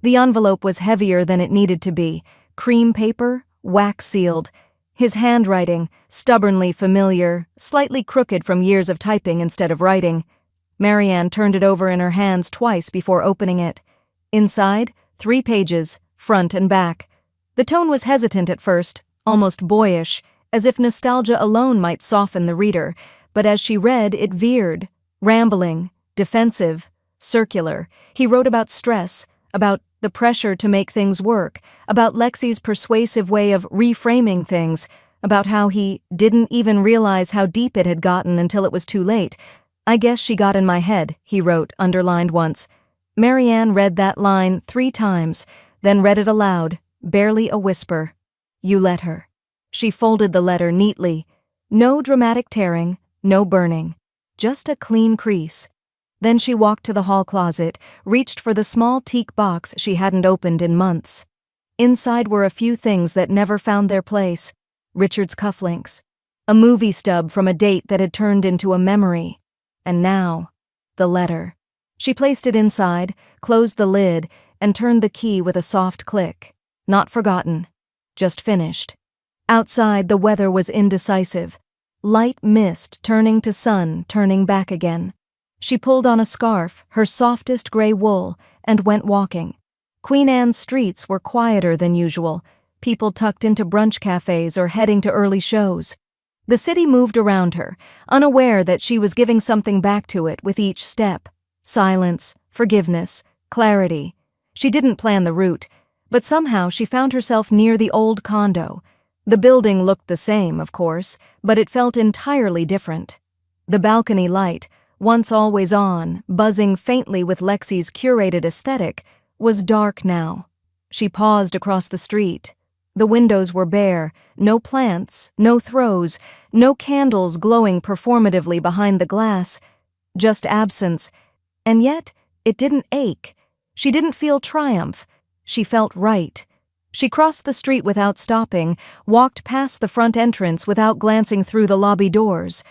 The envelope was heavier than it needed to be. Cream paper, wax-sealed. His handwriting, stubbornly familiar, slightly crooked from years of typing instead of writing. Marianne turned it over in her hands twice before opening it. Inside, 3 pages, front and back. The tone was hesitant at first, almost boyish, as if nostalgia alone might soften the reader, but as she read, it veered, rambling, defensive, circular. He wrote about stress, about the pressure to make things work, about Lexi's persuasive way of reframing things, about how he didn't even realize how deep it had gotten until it was too late. I guess she got in my head, he wrote, underlined once. Marianne read that line 3 times, then read it aloud, barely a whisper. You let her. She folded the letter neatly. No dramatic tearing, no burning. Just a clean crease. Then she walked to the hall closet, reached for the small teak box she hadn't opened in months. Inside were a few things that never found their place. Richard's cufflinks. A movie stub from a date that had turned into a memory. And now, the letter. She placed it inside, closed the lid, and turned the key with a soft click. Not forgotten. Just finished. Outside, the weather was indecisive. Light mist turning to sun, turning back again. She pulled on a scarf, her softest gray wool, and went walking. Queen Anne's streets were quieter than usual, people tucked into brunch cafes or heading to early shows. The city moved around her, unaware that she was giving something back to it with each step. Silence, forgiveness, clarity. She didn't plan the route, but somehow she found herself near the old condo. The building looked the same, of course, but it felt entirely different. The balcony light, once always on, buzzing faintly with Lexi's curated aesthetic, was dark now. She paused across the street. The windows were bare, no plants, no throws, no candles glowing performatively behind the glass, just absence. And yet, it didn't ache. She didn't feel triumph. She felt right. She crossed the street without stopping, walked past the front entrance without glancing through the lobby doors.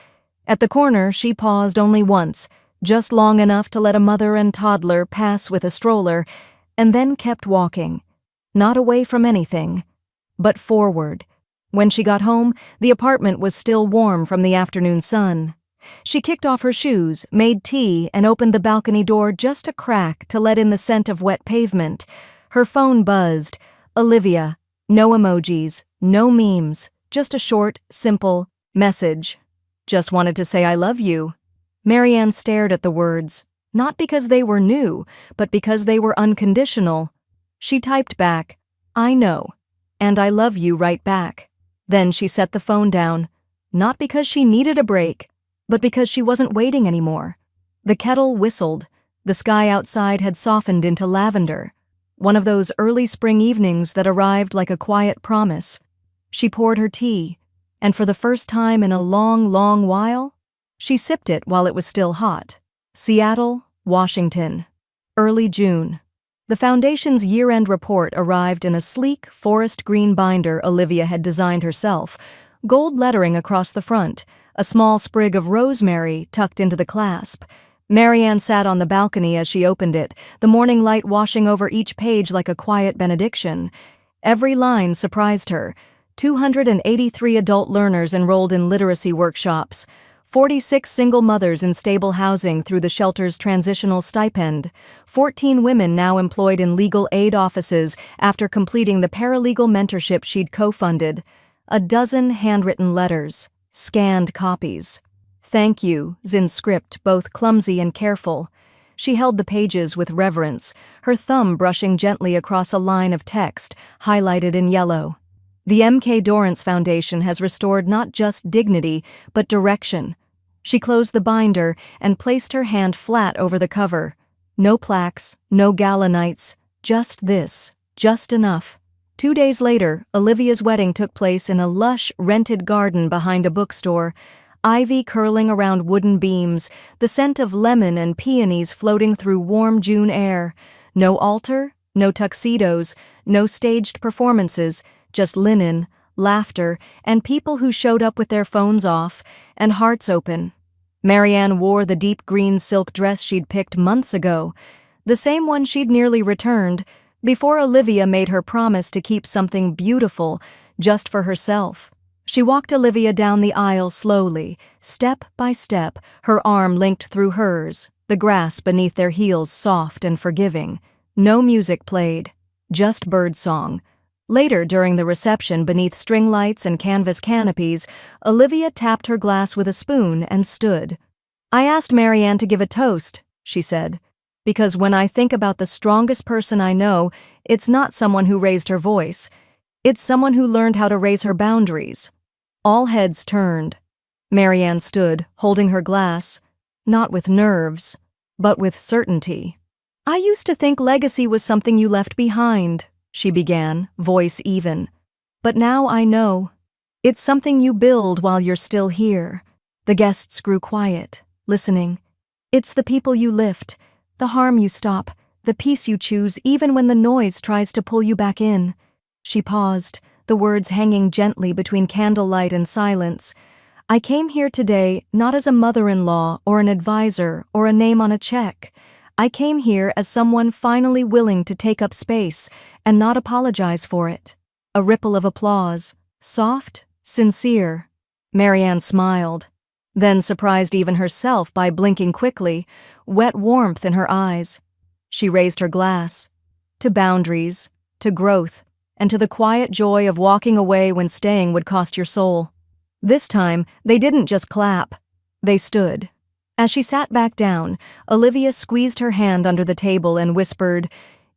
At the corner, she paused only once, just long enough to let a mother and toddler pass with a stroller, and then kept walking. Not away from anything, but forward. When she got home, the apartment was still warm from the afternoon sun. She kicked off her shoes, made tea, and opened the balcony door just a crack to let in the scent of wet pavement. Her phone buzzed. Olivia. No emojis, no memes, just a short, simple message. Just wanted to say I love you. Marianne stared at the words, not because they were new, but because they were unconditional. She typed back, I know, and I love you right back. Then she set the phone down, not because she needed a break, but because she wasn't waiting anymore. The kettle whistled. The sky outside had softened into lavender. One of those early spring evenings that arrived like a quiet promise. She poured her tea, and for the first time in a long, long while, she sipped it while it was still hot. Seattle, Washington. Early June. The Foundation's year-end report arrived in a sleek, forest green binder Olivia had designed herself, gold lettering across the front, a small sprig of rosemary tucked into the clasp. Marianne sat on the balcony as she opened it, the morning light washing over each page like a quiet benediction. Every line surprised her. 283 adult learners enrolled in literacy workshops, 46 single mothers in stable housing through the shelter's transitional stipend, 14 women now employed in legal aid offices after completing the paralegal mentorship she'd co-funded, a dozen handwritten letters, scanned copies. Thank yous in script, both clumsy and careful. She held the pages with reverence, her thumb brushing gently across a line of text, highlighted in yellow. The M.K. Dorrance Foundation has restored not just dignity, but direction. She closed the binder and placed her hand flat over the cover. No plaques, no gala nights, just this, just enough. 2 days later, Olivia's wedding took place in a lush, rented garden behind a bookstore. Ivy curling around wooden beams, the scent of lemon and peonies floating through warm June air. No altar, no tuxedos, no staged performances, just linen, laughter, and people who showed up with their phones off and hearts open. Marianne wore the deep green silk dress she'd picked months ago, the same one she'd nearly returned, before Olivia made her promise to keep something beautiful just for herself. She walked Olivia down the aisle slowly, step by step, her arm linked through hers, the grass beneath their heels soft and forgiving. No music played, just birdsong. Later, during the reception beneath string lights and canvas canopies, Olivia tapped her glass with a spoon and stood. I asked Marianne to give a toast, she said, because when I think about the strongest person I know, it's not someone who raised her voice. It's someone who learned how to raise her boundaries. All heads turned. Marianne stood, holding her glass, not with nerves, but with certainty. I used to think legacy was something you left behind, she began, voice even. But now I know. It's something you build while you're still here. The guests grew quiet, listening. It's the people you lift, the harm you stop, the peace you choose even when the noise tries to pull you back in. She paused, the words hanging gently between candlelight and silence. I came here today not as a mother-in-law or an advisor or a name on a check. I came here as someone finally willing to take up space and not apologize for it. A ripple of applause, soft, sincere. Marianne smiled, then surprised even herself by blinking quickly, wet warmth in her eyes. She raised her glass. To boundaries, to growth, and to the quiet joy of walking away when staying would cost your soul. This time, they didn't just clap. They stood. As she sat back down, Olivia squeezed her hand under the table and whispered,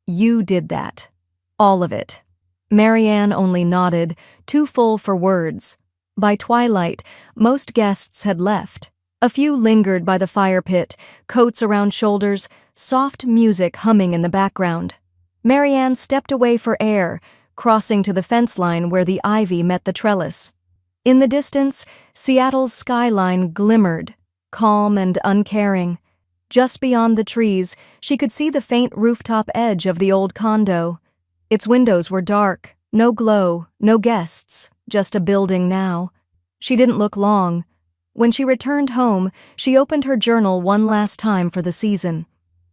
"You did that. All of it." Marianne only nodded, too full for words. By twilight, most guests had left. A few lingered by the fire pit, coats around shoulders, soft music humming in the background. Marianne stepped away for air, crossing to the fence line where the ivy met the trellis. In the distance, Seattle's skyline glimmered, calm and uncaring. Just beyond the trees, she could see the faint rooftop edge of the old condo. Its windows were dark, no glow, no guests, just a building now. She didn't look long. When she returned home, she opened her journal one last time for the season.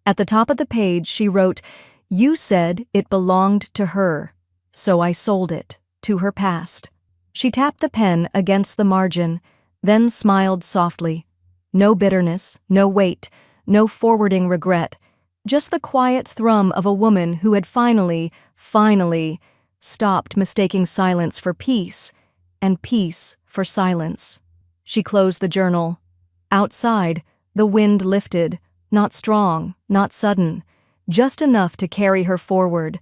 At the top of the page, she wrote, "You said it belonged to her, so I sold it, to her past." She tapped the pen against the margin, then smiled softly. No bitterness, no weight, no forwarding regret, just the quiet thrum of a woman who had finally stopped mistaking silence for peace, and peace for silence. She closed the journal. Outside, the wind lifted, not strong, not sudden, just enough to carry her forward,